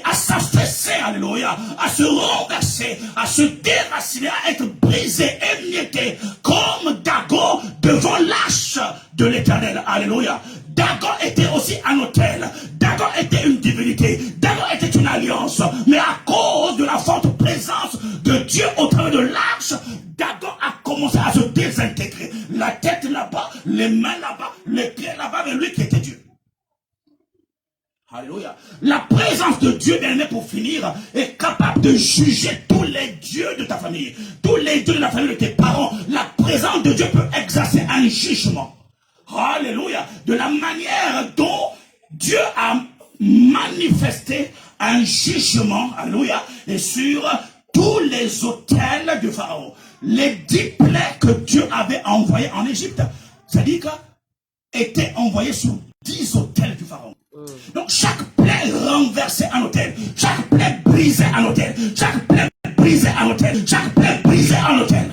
à s'affaisser, alléluia, à se renverser, à se déraciner, à être brisés, émiettés, comme Dagon devant l'arche de l'Éternel, alléluia. Dagon était aussi un autel. Dagon était une divinité. Dagon était une alliance. Mais à cause de la forte présence de Dieu au travers de l'arche, Dagon a commencé à se désintégrer. La tête là-bas, les mains là-bas, les pieds là-bas, mais lui qui était Dieu. Alléluia. La présence de Dieu, bien aimé, pour finir, est capable de juger tous les dieux de ta famille, tous les dieux de la famille de tes parents. La présence de Dieu peut exercer un jugement. Alléluia. De la manière dont Dieu a manifesté un jugement, alléluia, et sur tous les autels du Pharaon. Les 10 plaies que Dieu avait envoyées en Égypte, c'est-à-dire étaient envoyées sur 10 autels du Pharaon. Donc chaque plaie renversait un autel, chaque plaie brisait un autel, chaque plaie brisait un autel, chaque plaie brisait un autel.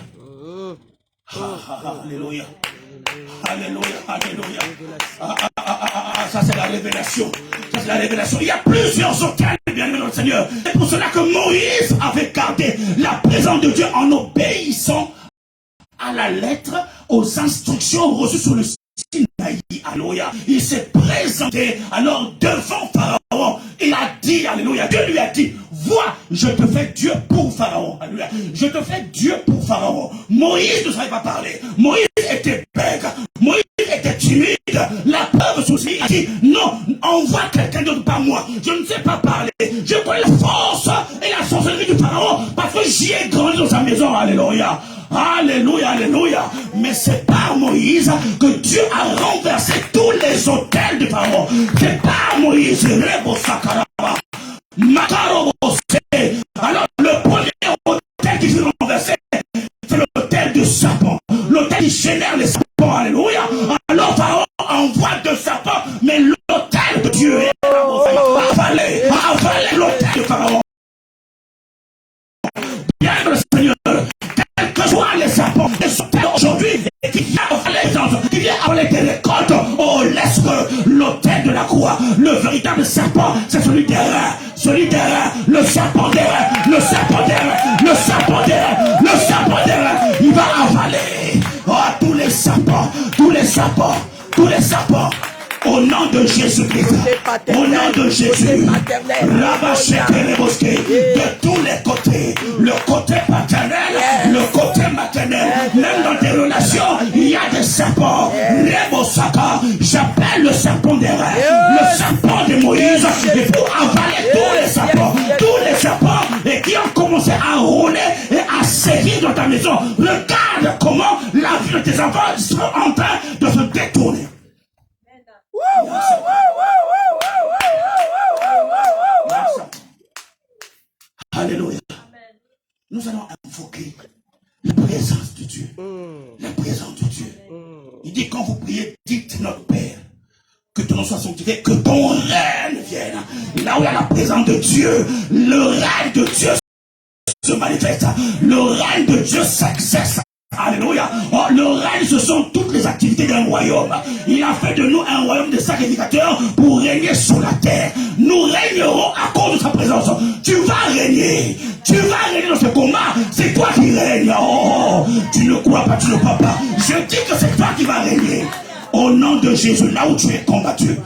Alléluia. Alléluia, alléluia. Ça c'est la révélation. Ça c'est la révélation. Il y a plusieurs autels, bien aimés dans le Seigneur. C'est pour cela que Moïse avait gardé la présence de Dieu en obéissant à la lettre aux instructions reçues sur le Sinaï. Alléluia. Il s'est présenté alors devant Pharaon. Il a dit, alléluia, Dieu lui a dit, vois, je te fais Dieu pour Pharaon. Alléluia. Je te fais Dieu pour Pharaon. Moïse ne savait pas parler. Moïse était bègue. Moïse était timide. La preuve souci a dit, non, envoie quelqu'un d'autre par moi. Je ne sais pas parler. Je connais la force et la sorcellerie du Pharaon parce que j'y ai grandi dans sa maison. Alléluia. Alléluia, alléluia. Mais c'est par Moïse que Dieu a renversé tous les autels du Pharaon. C'est par Moïse. Alors le premier autel qui fut renversé, c'est l'autel du serpent. L'autel qui génère les serpents. Alléluia. Alors Pharaon envoie 2 serpents, mais l'autel de Dieu a avalé l'autel de Pharaon. Bien le Seigneur, quel que soit les serpents, les autels aujourd'hui, et qui viennent avaler des récoltes, oh laisse que l'autel de la croix, le véritable serpent, c'est celui des reins, le serpent des reins, le serpent des reins, le serpent des reins, le serpent des reins, il va avaler, oh tous les serpents, au nom de Jésus-Christ, au nom de Jésus, de tous les côtés, le côté paternel, le côté maternel, même dans tes relations, il y a des serpents. J'appelle le serpent des reins, le serpent de Moïse, et pour avaler tous les serpents, et qui ont commencé à rouler et à sévir dans ta maison. Regarde comment la vie de tes enfants sont en train de se détourner. Alléluia. Nous allons invoquer la présence de Dieu. La présence de Dieu. Il dit quand vous priez, dites notre Père, que ton nom soit sanctifié, que ton règne vienne. Là où il y a la présence de Dieu, le règne de Dieu se manifeste. Le règne de Dieu s'exerce. Alléluia. Oh, le règne, ce sont toutes les activités d'un royaume. Il a fait de nous un royaume de sacrificateurs pour régner sur la terre. Nous régnerons à cause de sa présence. Tu vas régner. Tu vas régner dans ce combat. C'est toi qui règnes. Oh, tu ne crois pas, tu ne crois pas. Je dis que c'est toi qui vas régner. Au nom de Jésus, là où tu es combattu,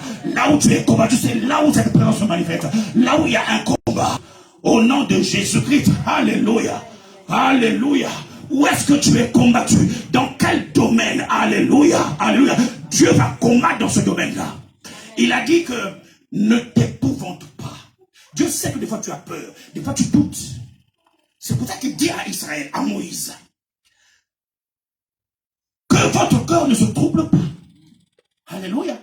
c'est là où cette présence se manifeste. Là où il y a un combat. Au nom de Jésus-Christ. Alléluia. Alléluia. Où est-ce que tu es combattu? Dans quel domaine? Alléluia. Alléluia. Dieu va combattre dans ce domaine-là. Il a dit que ne t'épouvante pas. Dieu sait que des fois tu as peur. Des fois tu doutes. C'est pour ça qu'il dit à Israël, à Moïse, que votre cœur ne se trouble pas. Alléluia.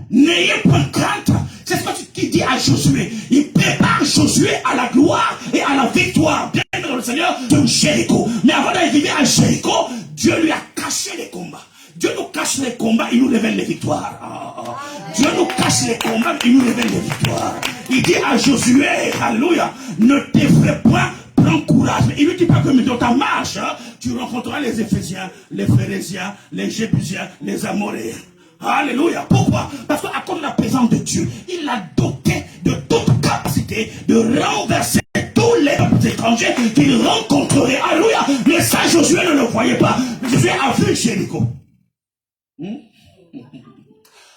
N'ayez pas crainte. C'est ce qu'il dit à Josué. Il prépare Josué à la gloire et à la victoire. Bien dans le Seigneur de Jéricho. Mais avant d'arriver à Jéricho, Dieu lui a caché les combats. Dieu nous cache les combats, il nous révèle les victoires. Dieu nous cache les combats, il nous révèle les victoires. Il dit à Josué, alléluia, ne t'effraie point, prends courage. Mais il ne dit pas que dans ta marche, tu rencontreras les Éphésiens, les Phérésiens, les Jébusiens, les Amoréens. Alléluia. Pourquoi? Parce qu'à cause de la présence de Dieu, il l'a doté de toute capacité de renverser tous les peuples étrangers qu'il rencontrerait. Alléluia. Mais ça, Josué ne le voyait pas. Josué a vu Jéricho.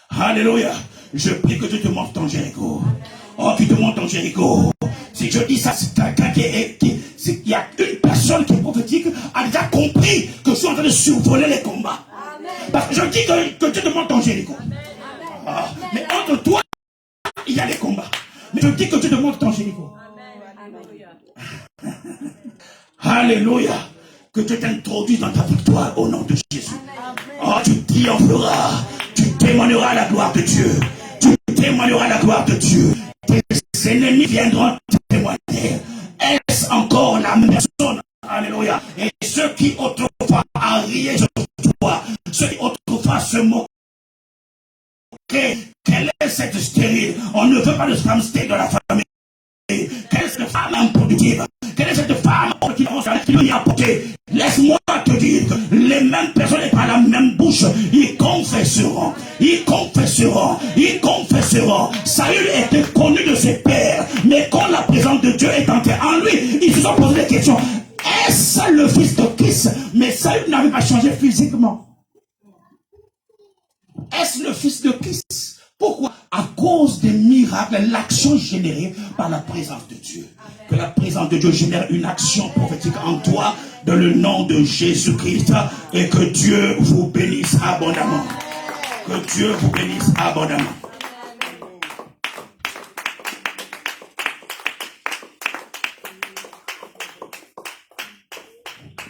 Alléluia. Je prie que tu te montres ton Jéricho. Oh, tu te montres ton Jéricho. Si je dis ça, c'est quelqu'un il y a une personne qui est prophétique, a déjà compris que je suis en train de survoler les combats. Parce que je dis que Dieu te montre ton Jéricho. Ah, mais entre toi, il y a des combats. Mais je dis que Dieu te montre ton Jéricho. Alléluia. Que Dieu t'introduise dans ta victoire au nom de Jésus. Oh, tu triompheras. Tu témoigneras la gloire de Dieu. Tu témoigneras la gloire de Dieu. Tes ennemis viendront témoigner. Est-ce encore la même personne? Alléluia. Et ceux qui autrefois arrivaient sur toi, ceux qui autrefois se moquaient, quelle est cette stérile? On ne veut pas de femme stérile dans la famille. Quelle est cette femme improductive? Quelle est cette femme qui nous y a apporté? Laisse-moi te dire que les mêmes personnes et par la même bouche, ils confesseront. Ils confesseront. Ils confesseront. Saül était connu de ses pères, mais quand la présence de Dieu est entrée en lui, ils se sont posé des questions. Est-ce le fils de Kis? Mais Saül n'avait pas changé physiquement. Est-ce le fils de Kis? Pourquoi? À cause des miracles, l'action générée par la présence de Dieu. Que la présence de Dieu génère une action prophétique en toi, dans le nom de Jésus-Christ, et que Dieu vous bénisse abondamment. Que Dieu vous bénisse abondamment.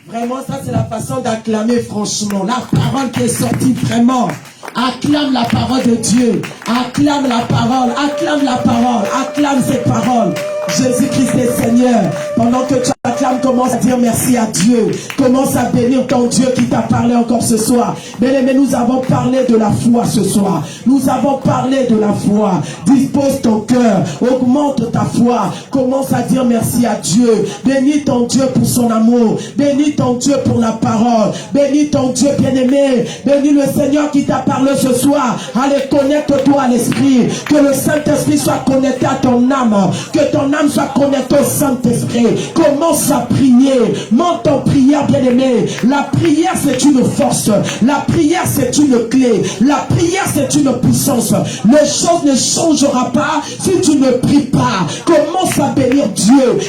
Vraiment, ça c'est la façon d'acclamer franchement. La parole qui est sortie vraiment. Acclame la parole de Dieu. Acclame la parole. Acclame la parole. Acclame cette parole. Jésus-Christ est Seigneur. Pendant que tu acclames, commence à dire merci à Dieu. Commence à bénir ton Dieu qui t'a parlé encore ce soir. Bien-aimé, nous avons parlé de la foi ce soir. Nous avons parlé de la foi. Dispose ton cœur. Augmente ta foi. Commence à dire merci à Dieu. Bénis ton Dieu pour son amour. Bénis ton Dieu pour la parole. Bénis ton Dieu bien-aimé. Bénis le Seigneur qui t'a parlé ce soir. Allez, connecte-toi à l'Esprit. Que le Saint-Esprit soit connecté à ton âme. Que ton âme soit connectée au Saint-Esprit. Commence à prier. Monte en prière, bien-aimé. La prière, c'est une force. La prière, c'est une clé. La prière, c'est une puissance. Les choses ne changeront pas si tu ne pries pas. Commence à bénir Dieu.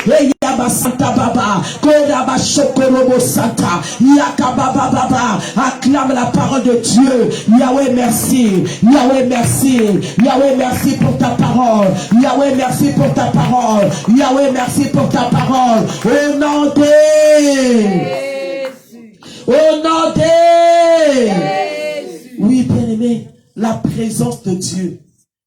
Acclame la parole de Dieu. Yahweh, merci. Yahweh, merci. Yahweh, merci pour ta parole. Yahweh, merci pour ta parole. Yahweh, merci pour ta parole. Au nom de Jésus. Au nom de Jésus. Oui, bien-aimé, la présence de Dieu.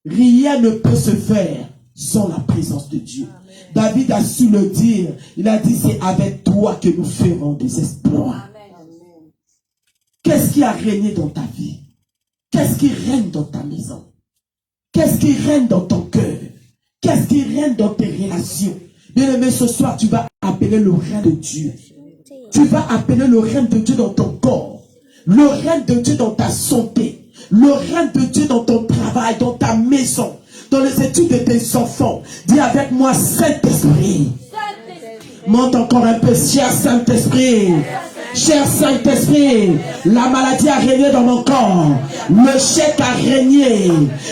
Rien ne peut se faire sans la présence de Dieu. David a su le dire. Il a dit, c'est avec toi que nous ferons des exploits. Qu'est-ce qui a régné dans ta vie? Qu'est-ce qui règne dans ta maison? Qu'est-ce qui règne dans ton cœur? Qu'est-ce qui règne dans tes relations? Bien-aimé, ce soir, tu vas appeler le règne de Dieu. Tu vas appeler le règne de Dieu dans ton corps, le règne de Dieu dans ta santé, le règne de Dieu dans ton travail, dans ta maison, dans les études de tes enfants. Dis avec moi, Saint-Esprit. Monte encore un peu, cher Saint-Esprit. Cher Saint-Esprit, la maladie a régné dans mon corps, le chèque a régné,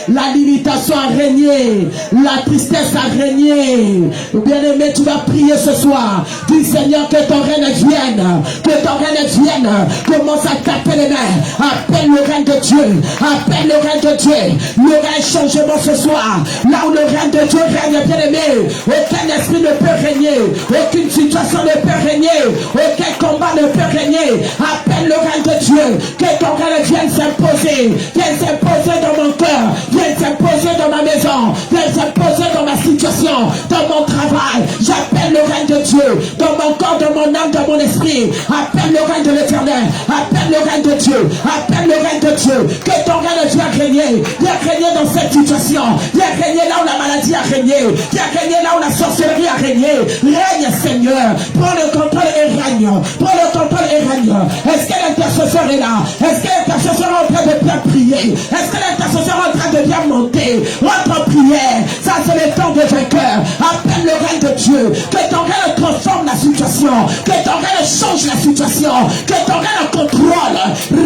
la limitation a régné, la tristesse a régné. Bien-aimé, tu vas prier ce soir. Dis Seigneur, que ton règne vienne, que ton règne vienne. Commence à taper les mains. Appelle le règne de Dieu, appelle le règne de Dieu. Il y aura un changement ce soir. Là où le règne de Dieu règne, bien-aimé, aucun esprit ne peut régner, aucune situation ne peut régner, aucun combat ne peut régner. Appelle le règne de Dieu, que ton règne vienne s'imposer, vienne s'imposer dans mon cœur, vienne s'imposer dans ma maison, vienne s'imposer dans ma situation, dans mon travail. J'appelle le règne de Dieu, dans mon corps, dans mon âme, dans mon esprit. Appelle le règne de l'Éternel, appelle le règne de Dieu, appelle le règne de Dieu, que ton règne vienne régner, viens régner dans cette situation, viens régner là où la maladie a régné, viens régner là où la sorcellerie a régné. Règne Seigneur, prends le contrôle et règne, prends le contrôle et règne. Est-ce que l'intercesseur est là? Est-ce que l'intercesseur est en train de bien prier? Est-ce que l'intercesseur est en train de bien monter? Rentre en prière, ça c'est le temps de vainqueur. Appelle le règne de Dieu, que ton règne transforme la situation, que ton règne change la situation, que ton règne contrôle. Que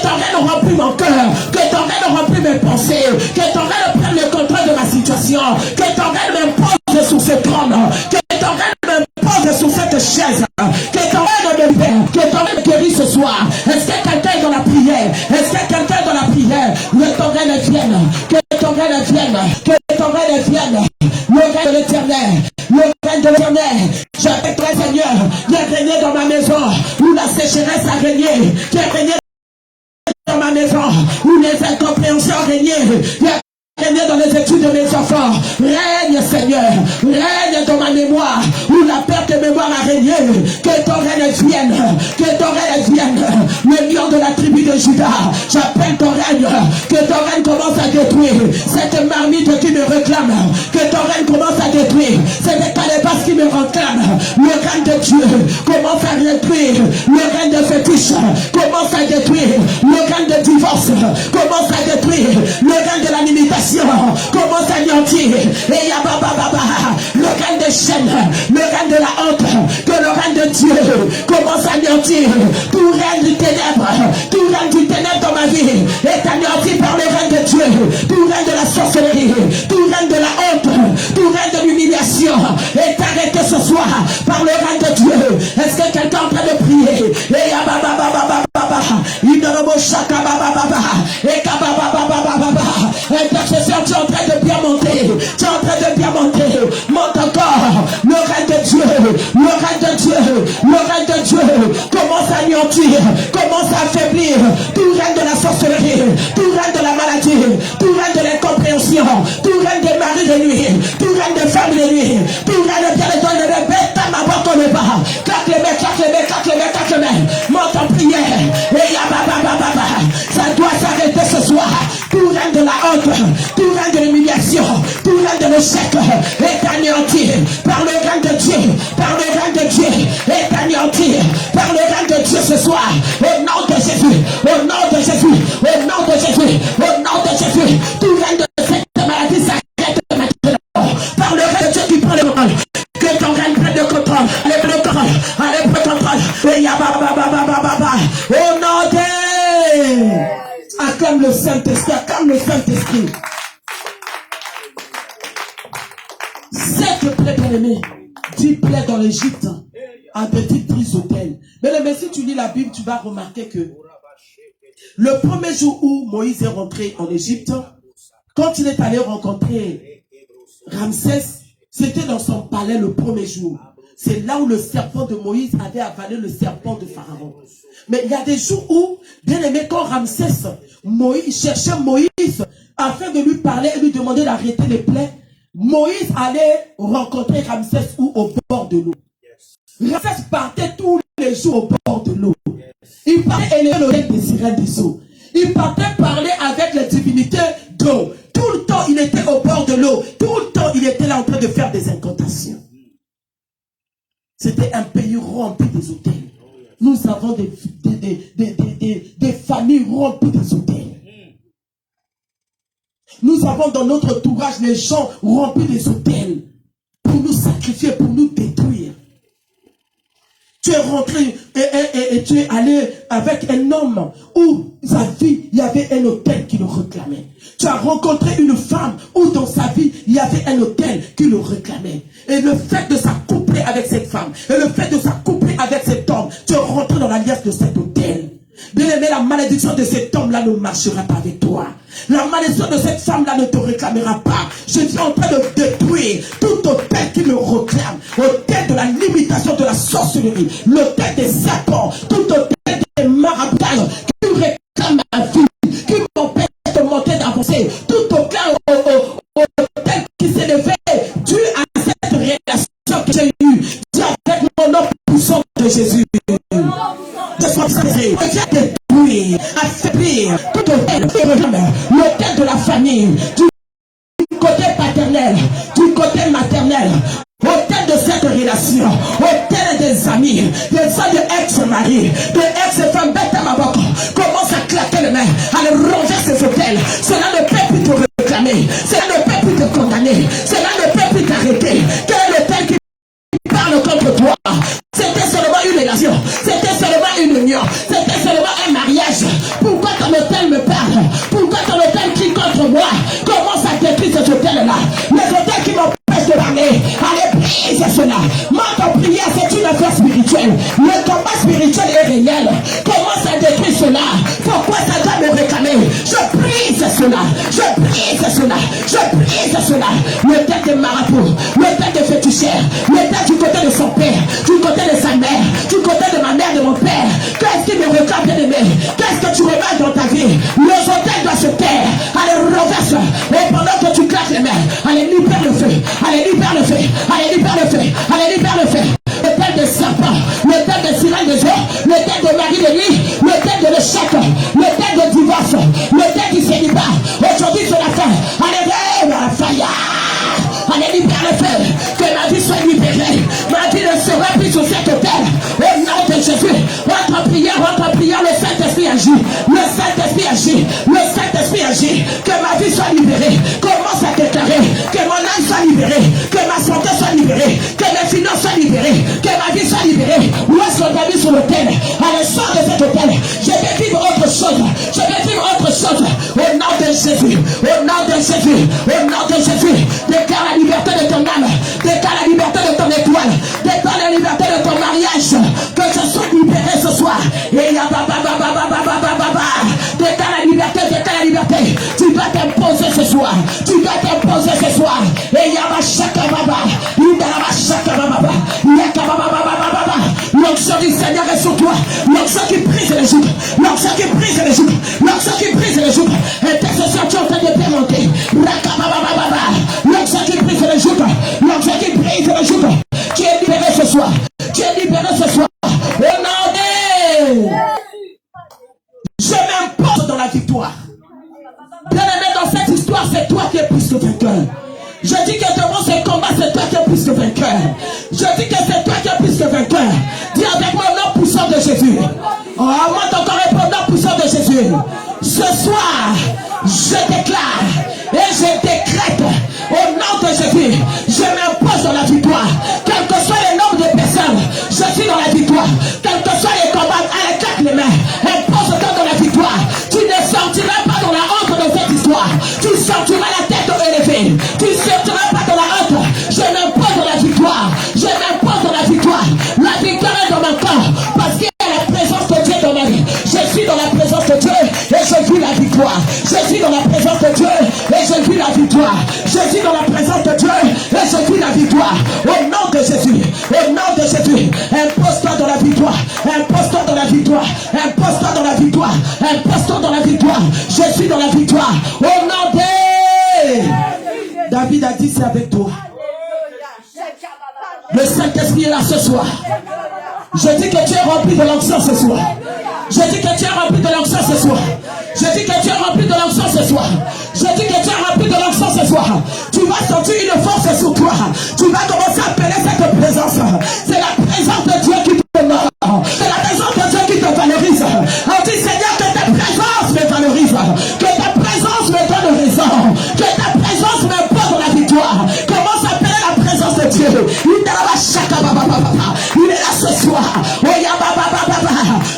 ton règne remplit mon cœur, que ton règne remplit mes pensées, que ton règne prenne le contrôle de ma situation, que ton règne m'impose sur ce trône, que ton règne m'impose sur cette chaise, que ton règne me libère, que ton règne guérit ce soir. Est-ce que quelqu'un est dans la prière? Est-ce que quelqu'un est dans la prière? Que ton règne vienne, que ton règne vienne, que ton règne vienne. Le règne de l'Éternel, le règne de l'Éternel. J'appelle toi Seigneur, viens régner dans ma maison où la sécheresse a régné, viens régner dans ma maison où les incompréhensions ont régné, viens régner dans les études de mes enfants. Règne Seigneur, règne dans ma mémoire où la perte de mémoire a régné. Que ton règne vienne, que ton règne vienne. Le lion de la tribu de Judas, j'appelle ton règne, que ton règne commence à détruire cette marmite qui me réclame, que ton règne commence à détruire cette calebasse qui me réclame. Le règne de Dieu commence à détruire le règne de fétiche, commence à détruire le règne de divorce, commence à détruire le règne de la limitation, commence à anéantir. Et le règne des chaînes, le règne de la honte, que le règne de Dieu commence à anéantir. Tout règne du ténèbre, tout règne du ténèbre dans ma vie est anéanti par le règne de Dieu. Tout règne de la sorcellerie, tout règne de la honte, tout règne de l'humiliation est arrêté ce soir par le règne de Dieu. Est-ce que quelqu'un est en train de prier? Et intercesseur, tu es en train de bien monter, tu es en train de bien monter. Monte encore. Le règne de Dieu, le règne de Dieu, le règne de Dieu commence à anéantir, commence à affaiblir tout règne de la sorcellerie, tout règne de la maladie, tout règne de l'incompréhension, tout règne des maris de nuit, tout règne des femmes de nuit, tout règne de les donne de bêtes à ma porte le bas. Claque les mains, claque les mains, claque les mains, claque les mains. Monte en prière. Et ça doit s'arrêter ce soir. Tout règne de la honte, tout règne de l'humiliation, tout règne de l'échec est anéanti par le règne de Dieu, par le règne de Dieu est anéanti par le règne de Dieu ce soir. Au nom de Jésus, au nom de Jésus, au nom de Jésus, au nom de Jésus, tout règne de cette maladie s'arrête maintenant par le règne de Dieu qui prend le contrôle. Que ton règne prenne le contrôle, allez prendre le contrôle, allez prendre le contrôle. Et au nom de... Acclame le Saint-Esprit, acclame le Saint-Esprit. Cette plaie, bien-aimé, 10 plaies dans l'Égypte, en petite prise d'autel. Mais si tu lis la Bible, tu vas remarquer que le premier jour où Moïse est rentré en Égypte, quand il est allé rencontrer Ramsès, c'était dans son palais le premier jour. C'est là où le serpent de Moïse avait avalé le serpent de Pharaon. Mais il y a des jours où, bien aimé, quand Ramsès, Moïse cherchait Moïse afin de lui parler et lui demander d'arrêter les plaies, Moïse allait rencontrer Ramsès au bord de l'eau. Ramsès partait tous les jours au bord de l'eau. Il partait élever l'oreille des sirènes des eaux. Il partait parler avec les divinités d'eau. Tout le temps, il était au bord de l'eau. Tout le temps, il était là en train de faire des incantations. C'était un pays rempli des hôtels. Nous avons des familles remplies des hôtels. Nous avons dans notre entourage les gens remplis des hôtels pour nous sacrifier, pour nous détruire. Tu es rentré et tu es allé avec un homme où sa vie, il y avait un hôtel qui le réclamait. Tu as rencontré une femme où dans sa vie, il y avait un hôtel qui le réclamait. Et le fait de s'accoupler avec cette femme, et le fait de s'accoupler avec cet homme, tu es rentré dans l'alliance de cet hôtel. Bien aimé, la malédiction de cet homme-là ne marchera pas avec toi. La malédiction de cette femme-là ne te réclamera pas. Je suis en train de détruire tout hôtel qui me réclame. Hôtel de la limitation de la sorcellerie. L'hôtel des serpents. Tout hôtel des maraboutages qui me réclame ma vie. Qui m'empêche de monter, d'avancer. Tout hôtel qui s'est levé dû à cette relation que j'ai eue. Dis avec mon nom puissant de Jésus. Je suis détruire, affaiblir tout hôtel, l'hôtel de la famille, du côté paternel, du côté maternel, hôtel de cette relation, hôtel des amis, des amis de ex-mari, de ex-femme, bête à ma boque, commence à claquer les mains, à le ranger ces hôtels. Cela ne peut plus te réclamer, cela ne peut plus te condamner, cela ne peut plus t'arrêter. Quel est l'hôtel qui parle contre toi? C'était seulement une relation, c'était seulement une union, c'était seulement un mariage. Pourquoi ton hôtel me parle? Pourquoi ton hôtel crie contre moi? Commence à détruire cet hôtel-là. Les hôtels qui m'empêchent de parler, allez, brise cela. Moi, ton prière, c'est une affaire spirituelle. Le combat spirituel est réel. Commence à détruire cela. Pourquoi ça doit me réclamer? Je brise cela, je brise cela, je brise cela. L'hôtel des marabouts, l'hôtel des féticheurs, l'hôtel du côté de son père, du côté de sa mère, du côté de ma mère, de mon père. Qu'est-ce qui me réclame, bien aimé? Qu'est-ce que tu remarques dans ta vie? Le hôtel doit se taire. Allez, renverse. Et pendant que tu claques les mains, allez, libère le feu. Allez, libère le feu. Allez, libère le feu. Allez, libère le feu. L'hôtel des serpents, l'hôtel des sirènes des eaux, l'hôtel de mari de nuit, l'hôtel de l'échec, l'hôtel de divorce, l'hôtel du célibat. Aujourd'hui, c'est la fin. Allez, vers la faille. Allez, libère le feu. Que ma vie soit libérée. Ma vie ne sera plus sur cet hôtel. Au nom de Jésus. Rentre en prière, le Saint-Esprit agit. Le Saint-Esprit agit. Le Saint-Esprit agit. Que ma vie soit libérée. Commence à déclarer que mon âme soit libérée. Que ma santé soit libérée. Que mes finances soient libérées. Que ma vie soit libérée. Où est-ce qu'on t'a mis sur l'hôtel? Allez, sors de cet hôtel. Je vais vivre autre chose. Je vais vivre autre chose. Au nom de Jésus. Au nom de Jésus. Au nom de Jésus. Déclare la liberté de ton âme. Déclare la liberté de ton étoile. Déclare la liberté de ton mariage. Que je sois libéré ce soir. Et il y a déclare la liberté, déclare la liberté. Tu dois t'imposer ce soir. Tu dois t'imposer ce soir. Et il y a ma chaka baba. Il y a ma chaka baba. Il y a baba. L'onction du Seigneur est sur toi. L'onction qui brise les joues. L'onction qui brise les joues. L'onction qui brise les joues. Et tes sessions tu es en train de démonter. L'onction qui brise les joues. L'onction qui brise les joues. Tu es libéré ce soir. Tu es libéré ce soir. Au nom de... Je m'impose dans la victoire. Bien aimé, dans cette histoire, c'est toi qui es plus que vainqueur. Je dis que devant ce combat, c'est toi qui es plus que vainqueur. Je dis que c'est toi qui es plus que vainqueur. Dis avec moi, nom puissant de Jésus. Oh, moi, encore un nom puissant de Jésus. Ce soir, je déclare et je décrète au nom de Jésus. Je m'impose dans la victoire. Quel que soit le nombre de personnes, je suis dans la victoire. Quel que soit les combats, allez, claque les mains. Impose-toi dans la victoire. Tu ne sortiras pas dans la honte de cette histoire. Tu sortiras la tête élevée. Tu ne sortiras pas dans la honte. Je m'impose dans la victoire. Je m'impose dans la victoire. La victoire est dans mon corps. Parce qu'il y a la présence de Dieu dans ma vie. Je suis dans la présence de Dieu et je vis la victoire. Je suis dans la présence de Dieu et je vis la victoire. Je suis dans la présence de Dieu et je vis la victoire. Au nom de Jésus. Au nom de Jésus. Impose-toi dans la victoire. Impose-toi dans la victoire. Impose-toi dans la victoire. Impose-toi dans la victoire. Je suis dans la victoire. Au nom de... David a dit c'est avec toi. Le Saint-Esprit est là ce soir. Je dis que tu es rempli de l'onction ce soir. Je dis que tu es rempli de l'onction ce soir. Je dis que tu es rempli de l'onction ce soir. Je dis que tu es rempli de l'onction ce soir. Tu vas sentir une force sur toi. Tu vas commencer à appeler cette présence. C'est la présence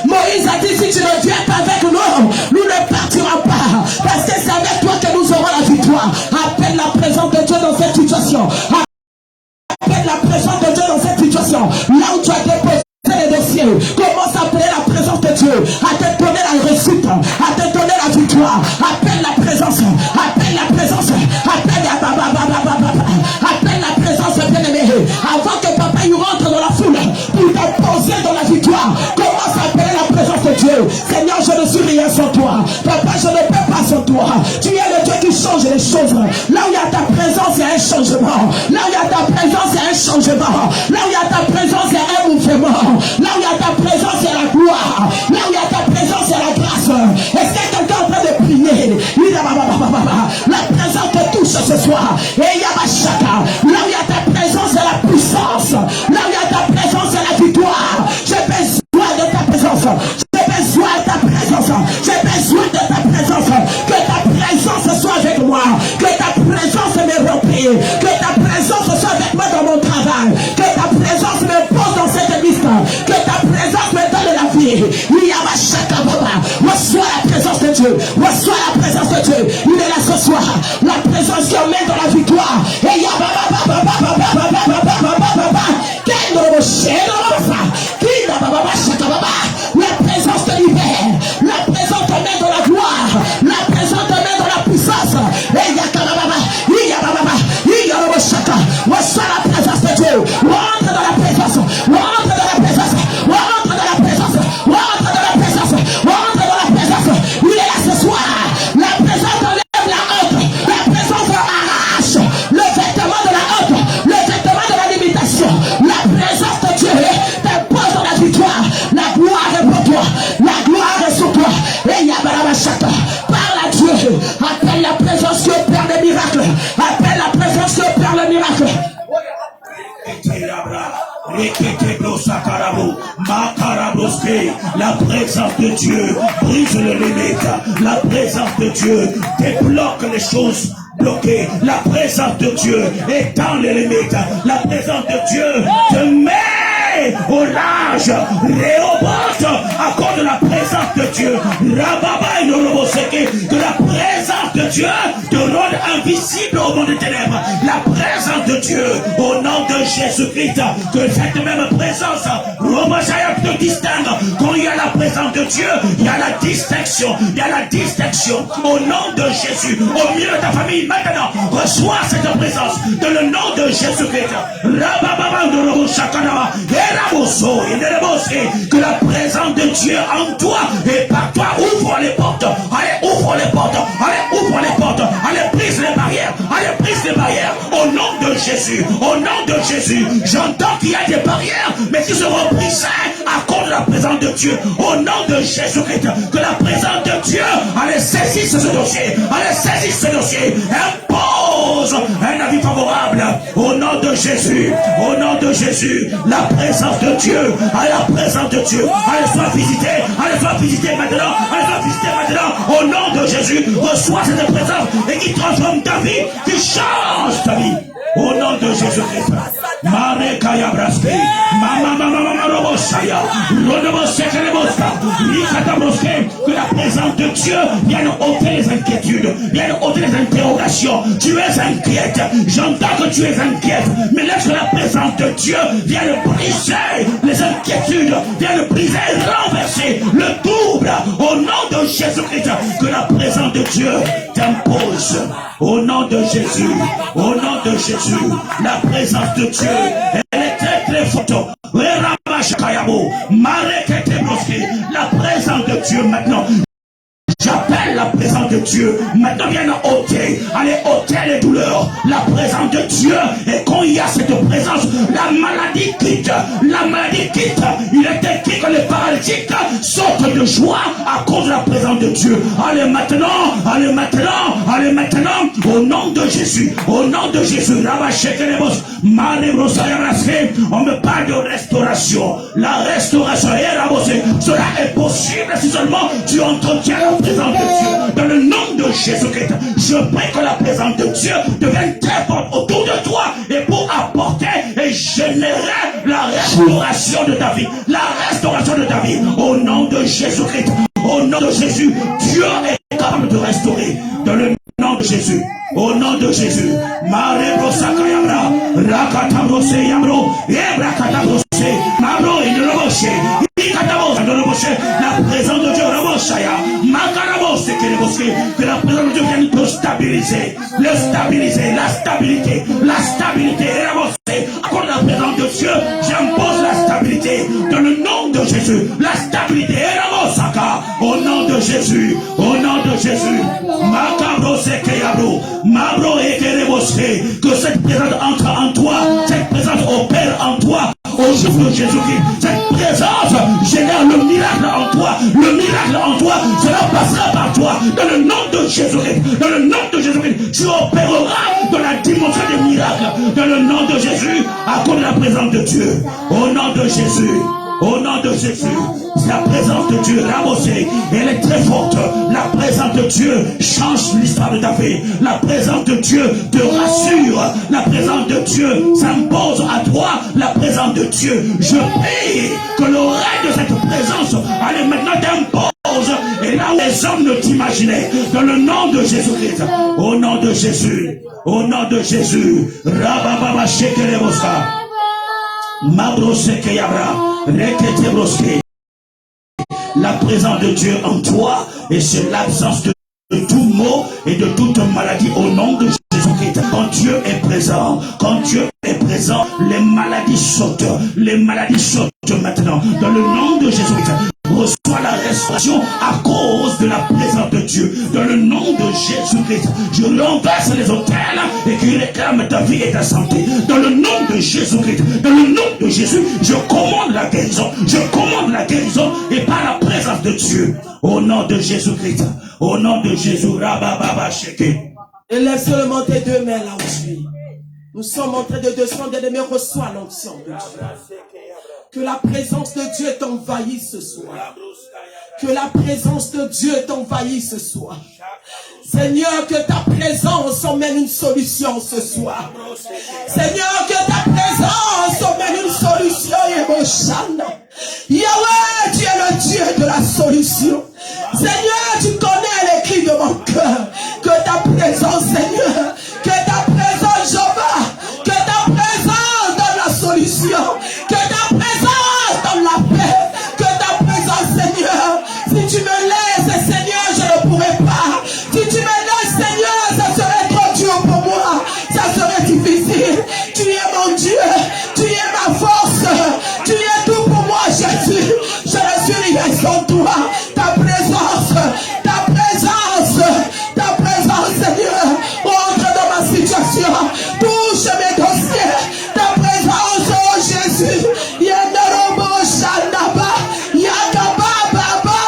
Moïse a dit, si tu ne viens pas avec nous, nous ne partirons pas. Parce que c'est avec toi que nous aurons la victoire. Appelle la présence de Dieu dans cette situation. Appelle la présence de Dieu dans cette situation. Là où tu as déposé les dossiers, commence à appeler la présence de Dieu, à te donner la réussite, à te donner la victoire. Appelle la présence, appelle la présence, appelle la présence, bien-aimé. Avant que papa y rentre dans la foule pour t'imposer dans la victoire, commence à appeler la présence de Dieu. Seigneur, je ne suis rien sans toi. Papa, je ne peux pas sans toi. Tu es le Dieu qui change les choses. Là où il y a ta présence, il y a un changement. Là où il y a ta présence, il y a un changement. Là où il y a ta présence, il y a un mouvement. Là où il y a ta présence, il y a la gloire. Là où il y a ta présence, il y a la grâce. Est-ce qu'il y a quelqu'un en train de prier? La présence te touche ce soir. Et il y a ma chaka. Là où il y a ta présence, il y a la puissance. Là où il y a ta présence, il y a la victoire. J'ai besoin de ta présence. J'ai besoin de ta présence. J'ai besoin de ta présence. Que ta présence soit avec moi. Que ta présence me remplit. Que ta présence soit avec moi dans mon travail. Que ta présence me pose dans cette liste. Que ta présence me donne la vie. Il y a ma chaka baba. Reçois la présence de Dieu. Reçois la présence de Dieu. Il est là ce soir. La présence qui emmène dans la victoire. Et il y a la présence te libère. La présence te met dans la gloire. La présence te met dans la puissance. Et il y a reçois la présence de Dieu. Rentre dans la présence. Rentre dans la présence. Rentre dans la présence. Rentre dans la présence. Rentre dans la présence. Il est là ce soir. La présence enlève la honte. La présence arrache le vêtement de la honte. Le vêtement de la limitation. La présence de Dieu t'impose dans la victoire. La gloire est pour toi. La gloire est sur toi. Et il y a Barabachaka. Parle à Dieu. Appelle la présence qui opère des miracles. Appelle la présence qui opère le miracle.
La présence de Dieu brise les limites. La présence de Dieu débloque les choses bloquées. La présence de Dieu étend les limites. La présence de Dieu te met au large, Réhoboth, à cause de la présence de Dieu. Rababa et Noroboseke, que la présence de Dieu te rende invisible au monde des ténèbres. La présence de Dieu, au nom de Jésus-Christ, que cette même présence, Romachaya te distingue. Quand il y a la présence de Dieu, il y a la distinction. Il y a la distinction. Au nom de Jésus, au milieu de ta famille, maintenant, reçois cette présence dans le nom de Jésus-Christ. Rababa et Norobosakana. Que la présence de Dieu en toi et par toi ouvre les portes. Allez, ouvre les portes. Allez, ouvre les portes. Allez, brise les barrières. Allez, brise les barrières. Au nom de Jésus. Au nom de Jésus. J'entends qu'il y a des barrières, mais qui seront brisées à cause de la présence de Dieu. Au nom de Jésus-Christ. Que la présence de Dieu, allez, saisisse ce dossier. Allez, saisisse ce dossier. Impose un avis favorable. Au nom de Jésus. Au nom de Jésus. La présence de Dieu, à la présence de Dieu, allez soit visité, allez soit visité maintenant, allez soit visité maintenant, au nom de Jésus, reçois cette présence et qui transforme ta vie, qui change ta vie, au nom de Jésus-Christ. Mare Kaya Braske, Mama Robosaya, Rodoboseke Reboska, Rikata Broske, que la présence de Dieu vienne ôter les inquiétudes, vienne ôter les interrogations. Tu es inquiète, j'entends que tu es inquiète, mais laisse la présence de Dieu vienne briser les inquiétudes, vienne briser et renverser le double au nom de Jésus-Christ. Que la présence de Dieu t'impose au nom de Jésus, au nom de Jésus. La présence de Dieu, elle est très très forte. La présence de Dieu maintenant. J'appelle la présence de Dieu. Maintenant viens ôter. Allez ôter les douleurs. La présence de Dieu. Et quand il y a cette présence, la maladie quitte. La maladie quitte. Il est écrit que les paralytiques sortent de joie à cause de la présence de Dieu. Allez maintenant. Allez maintenant. Allez maintenant. Au nom de Jésus. Au nom de Jésus. On me parle de restauration. La restauration. Cela est possible si seulement tu entretiens la présence de Dieu. Dans le nom de Jésus-Christ, je prie que la présence de Dieu devienne très forte autour de toi et pour apporter et générer la restauration de ta vie, la restauration de ta vie, au nom de Jésus-Christ, au nom de Jésus, Dieu est capable de restaurer, dans le nom de Jésus, au nom de Jésus. Marebo Sakayabra, Rakatabrose Yabro, Ebrakabrose, Mabro et de Roboshe, la présence de Dieu, Roboshaya, Makarabose, que la présence de Dieu vienne te stabiliser, la stabilité, accorde la présence de Dieu, j'impose la stabilité, dans le nom de Jésus, la stabilité, Robosaka, au nom de Jésus, au nom de Jésus, Makabrose Kayabro, Mabro et Kerebose, que cette présence entre en toi, cette présence opère en toi, au nom de Jésus-Christ, cette présence génère le miracle en toi. Le miracle en toi, cela passera par toi. Dans le nom de Jésus-Christ, dans le nom de Jésus-Christ, tu opéreras dans la dimension des miracles. Dans le nom de Jésus, à cause de la présence de Dieu. Au nom de Jésus. Au nom de Jésus, c'est la présence de Dieu, Rabossé, elle est très forte. La présence de Dieu change l'histoire de ta vie. La présence de Dieu te rassure. La présence de Dieu s'impose à toi. La présence de Dieu, je prie que l'oreille de cette présence, allez maintenant t'impose. Et là où les hommes ne t'imaginaient, dans le nom de Jésus-Christ, au nom de Jésus, au nom de Jésus, Rabababa Shekerebosa. Mabroseke Yabra, Rekete Broske. La présence de Dieu en toi, et c'est l'absence de tout mot et de toute maladie au nom de Jésus-Christ. Quand Dieu est présent, les maladies sautent maintenant. Dans le nom de Jésus-Christ, reçois la restauration à cause de la présence de Dieu. Dans le nom de Jésus-Christ, je renverse les autels et qui réclament ta vie et ta santé. Dans le nom de Jésus-Christ, dans le nom de Jésus, je commande la guérison. Et par la présence de Dieu, au nom de Jésus-Christ, au nom de Jésus, Rabababa Sheke.
Élève seulement tes deux mains là où tu es. Nous sommes en train de descendre, mais reçois l'onction de Dieu. Que la présence de Dieu t'envahisse ce soir. Que la présence de Dieu t'envahisse ce soir. Seigneur, que ta présence emmène une solution ce soir. Seigneur, que ta présence emmène une solution. Yahweh, tu es le Dieu de la solution. Seigneur, tu connais les cris de mon cœur. Que ta présence, Seigneur, que ta présence, Jéhovah, que ta présence donne la solution. Que ta présence donne la paix. Que ta présence, Seigneur, si tu me laisses, Seigneur, je ne pourrai pas. Si tu me laisses, Seigneur, ça serait trop dur pour moi. Ça serait difficile. Tu es mon Dieu. Tu es ma force. Tu es tout pour moi, Jésus. Je ne suis rien sans toi. Ta présence, Seigneur, entre dans ma situation. Touche mes dossiers. Ta présence, oh Jésus. Yenderobo Shandaba. Yakaba Baba.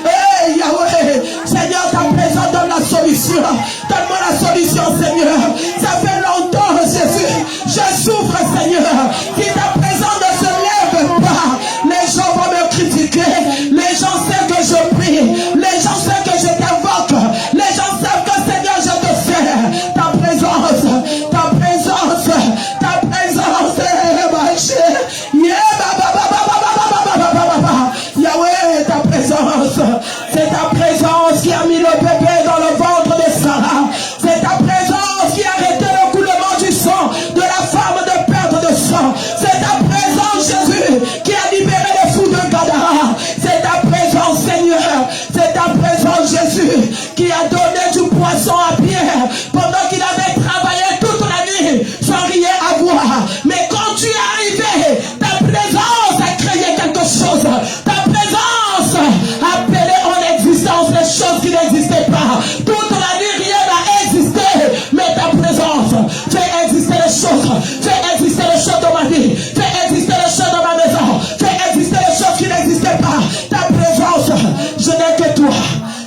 Hey Yahweh. Seigneur, ta présence donne la solution. Donne-moi la solution, Seigneur. Ça fait longtemps, Jésus. Je souffre, Seigneur. Si ta présence ne se lève pas, les gens vont me critiquer. Les gens savent que je prie. Les gens savent que je t'invoque. Les gens savent que, Seigneur, je te sers. Ta présence, Yahweh, ta présence. C'est ta présence qui a mis le bébé dans le ventre de Sarah. C'est ta présence qui a arrêté le coulement du sang de la femme de perte de sang. C'est ta présence, Jésus, qui a libéré les fous de Gadara. C'est ta présence, Seigneur. C'est ta présence, Jésus, qui a donné du poisson à Pierre pendant qu'il avait travaillé toute la nuit sans rien avoir. Mais quand tu es arrivé, ta présence a créé quelque chose. Ta présence a appelé en existence les choses qui n'existaient pas. Toute la nuit, rien n'a existé. Mais ta présence fait exister les choses. Fait exister les choses dans ma vie. Fait exister les choses dans ma maison. Fait exister les choses qui n'existaient pas. Ta présence, je n'ai que toi.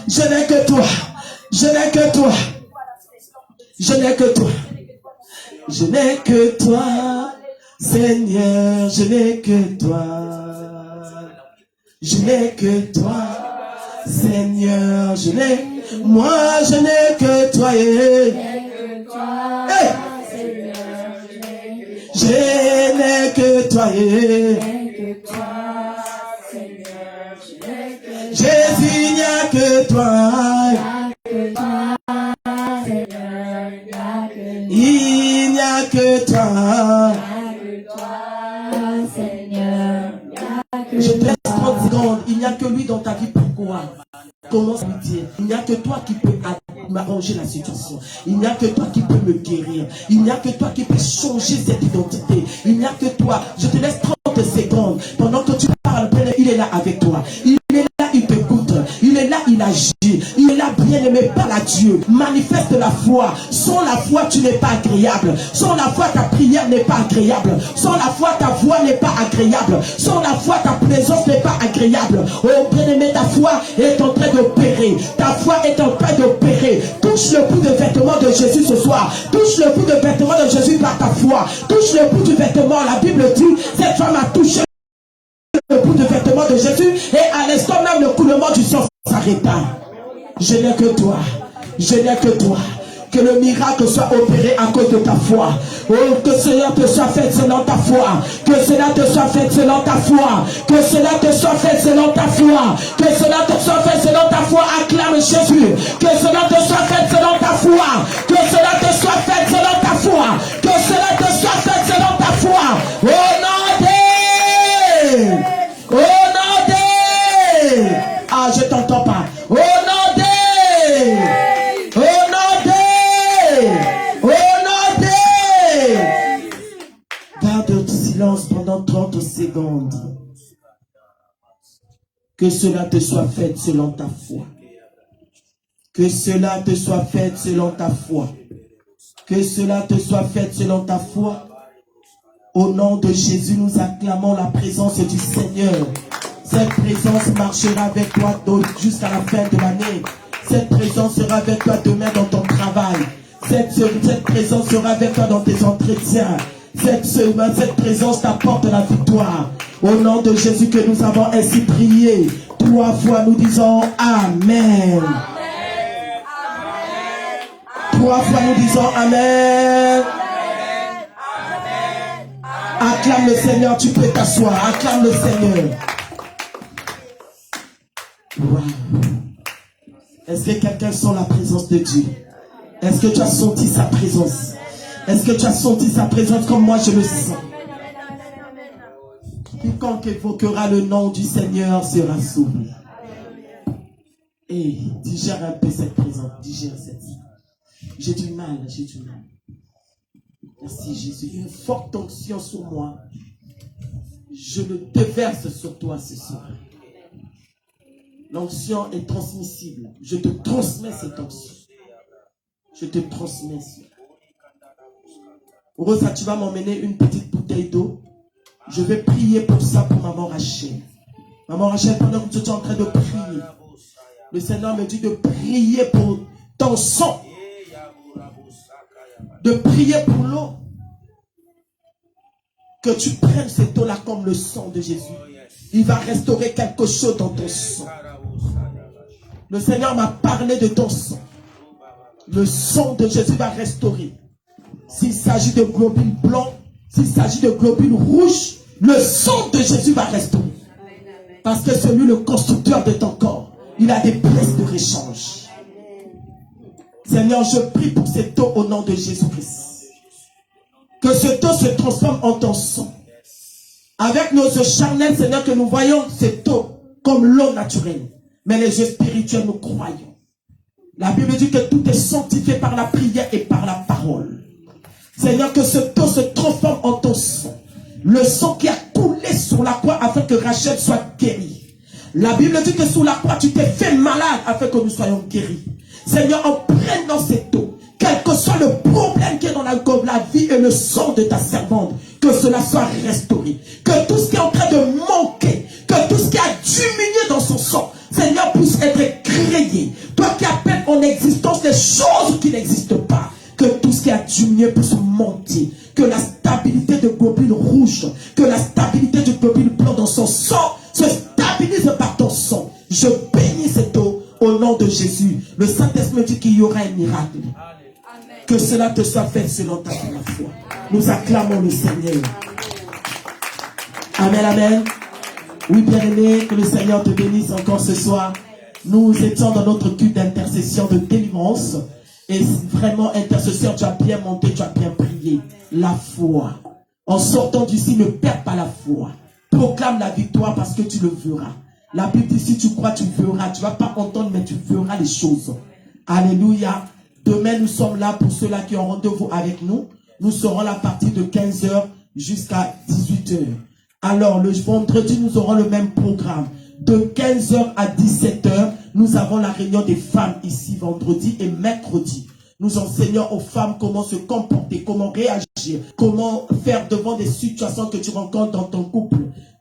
Je n'ai que toi. Je n'ai que toi. Je n'ai que toi. Je n'ai que toi. Seigneur, je n'ai que toi. Je n'ai que toi. Seigneur, moi je n'ai que toi. Hey. Je n'ai que toi, Jésus, il n'y a que toi. Il n'y a que toi. Je te laisse 30 secondes. Il n'y a que lui dans ta vie. Pourquoi? Commence à lui dire. Il n'y a que toi qui peux m'arranger la situation. Il n'y a que toi qui peux me guérir. Il n'y a que toi qui peux changer cette identité. Il n'y a que toi. Je te laisse 30 secondes. Pendant que tu parles, il est là avec toi. Il est là, il t'écoute. Il est là, il agit. Il est là, bien aimé par la Dieu. Manifeste la foi. Sans la foi, tu n'es pas agréable. Sans la foi, ta prière n'est pas agréable. Sans la foi, ta voix n'est pas agréable. Sans la foi, ta présence n'est pas agréable. Oh, bien aimé, ta foi est en train d'opérer. Ta foi est en train d'opérer. Touche le bout de vêtement de Jésus ce soir. Touche le bout de vêtement de Jésus par ta foi. Touche le bout du vêtement. La Bible dit, cette femme a touché le bout de vêtement de Jésus et à l'instant même le coulement du sang s'arrêta. Je n'ai que toi. Je n'ai que toi. Que le miracle soit opéré à cause de ta foi. Oh, que cela te soit fait selon ta foi. Que cela te soit fait selon ta foi. Que cela te soit fait selon ta foi. Que cela te soit fait selon ta foi. Acclame Jésus. Que cela te soit fait selon ta foi. Que cela te soit fait selon ta foi. Que cela te soit fait selon ta foi. Au nom de... Au nom de... Ah, je t'entends pas. Au nom de... Au nom de... Au nom de... Garde le silence pendant 30 secondes. Que cela te soit fait selon ta foi. Que cela te soit fait selon ta foi. Que cela te soit fait selon ta foi. Au nom de Jésus, nous acclamons la présence du Seigneur. Cette présence marchera avec toi jusqu'à la fin de l'année. Cette présence sera avec toi demain dans ton travail. Cette présence sera avec toi dans tes entretiens. Cette présence t'apporte la victoire. Au nom de Jésus que nous avons ainsi prié. 3 fois nous disons Amen. 3 fois nous disons Amen. Acclame le Seigneur, tu peux t'asseoir. Acclame le Seigneur. Wow. Est-ce que quelqu'un sent la présence de Dieu? Est-ce que tu as senti sa présence? Est-ce que tu as senti sa présence comme moi je le sens? Quiconque évoquera le nom du Seigneur sera sauvé. Et digère un peu cette présence. Digère cette. J'ai du mal. Merci Jésus. Une forte onction sur moi. Je le déverse sur toi ce soir. L'onction est transmissible. Je te transmets cette onction. Je te transmets ça. Rosa, tu vas m'emmener une petite bouteille d'eau. Je vais prier pour ça pour maman Rachel. Maman Rachel, pendant que tu es en train de prier, le Seigneur me dit de prier pour ton sang. De prier pour l'eau. Que tu prennes cette eau-là comme le sang de Jésus. Il va restaurer quelque chose dans ton sang. Le Seigneur m'a parlé de ton sang. Le sang de Jésus va restaurer. S'il s'agit de globules blancs, s'il s'agit de globules rouges, le sang de Jésus va restaurer. Parce que c'est lui le constructeur de ton corps. Il a des pièces de réchange. Seigneur, je prie pour cette eau au nom de Jésus-Christ. Que cette eau se transforme en ton sang. Avec nos yeux charnels, Seigneur, que nous voyons cette eau comme l'eau naturelle. Mais les yeux spirituels, nous croyons. La Bible dit que tout est sanctifié par la prière et par la parole. Seigneur, que cette eau se transforme en ton sang. Le sang qui a coulé sur la croix afin que Rachel soit guérie. La Bible dit que sous la croix, tu t'es fait malade afin que nous soyons guéris. Seigneur, en prenant cette eau, quel que soit le problème qui est dans la vie et le sang de ta servante, que cela soit restauré. Que tout ce qui est en train de manquer, que tout ce qui a diminué dans son sang, Seigneur, puisse être créé. Toi qui appelles en existence des choses qui n'existent pas. Que tout ce qui a diminué puisse monter. Que la stabilité de globules rouges, que la stabilité du globule blanc dans son sang se stabilise par ton sang. Je bénis cette eau au nom de Jésus. Le Saint-Esprit dit qu'il y aura un miracle. Que cela te soit fait selon ta foi. Nous acclamons le Seigneur. Amen, amen. Oui, bien-aimé, que le Seigneur te bénisse encore ce soir. Nous étions dans notre culte d'intercession, de délivrance. Et vraiment, intercesseur, tu as bien monté, tu as bien prié. La foi. En sortant d'ici, ne perds pas la foi. Proclame la victoire parce que tu le verras. La Bible dit, si tu crois, tu verras. Tu ne vas pas entendre, mais tu verras les choses. Alléluia. Demain, nous sommes là pour ceux-là qui ont rendez-vous avec nous. Nous serons là à partir de 15h jusqu'à 18h. Alors, le vendredi, nous aurons le même programme. De 15h à 17h, nous avons la réunion des femmes ici, vendredi et mercredi. Nous enseignons aux femmes comment se comporter, comment réagir, comment faire devant des situations que tu rencontres dans ton couple.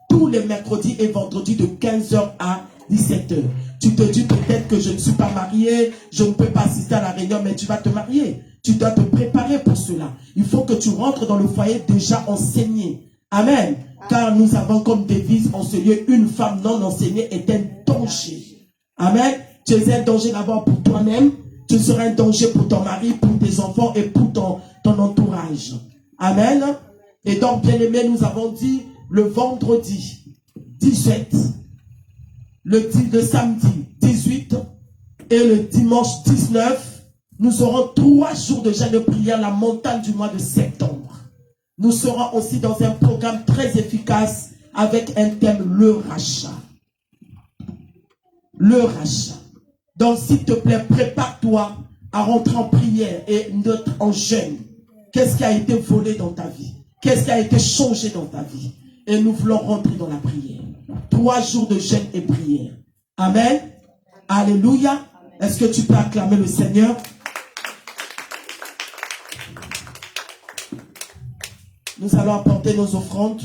Tous les mercredis et vendredis de 15h à 17h. Tu te dis peut-être que je ne suis pas marié, je ne peux pas assister à la réunion, mais tu vas te marier. Tu dois te préparer pour cela. Il faut que tu rentres dans le foyer déjà enseigné. Amen. Car nous avons comme devise en ce lieu, une femme non enseignée est un danger. Amen. Tu es un danger d'abord pour toi-même. Tu seras un danger pour ton mari, pour tes enfants et pour ton entourage. Amen. Et donc, bien aimé, nous avons dit le vendredi 17, le samedi 18 et le dimanche 19, nous aurons 3 jours de jeûne de prière, la montagne du mois de septembre. Nous serons aussi dans un programme très efficace avec un thème, le rachat. Le rachat. Donc, s'il te plaît, prépare-toi à rentrer en prière et en jeûne. Qu'est-ce qui a été volé dans ta vie? Qu'est-ce qui a été changé dans ta vie? Et nous voulons rentrer dans la prière. 3 jours de jeûne et prière. Amen. Alléluia. Est-ce que tu peux acclamer le Seigneur? Nous allons apporter nos offrandes.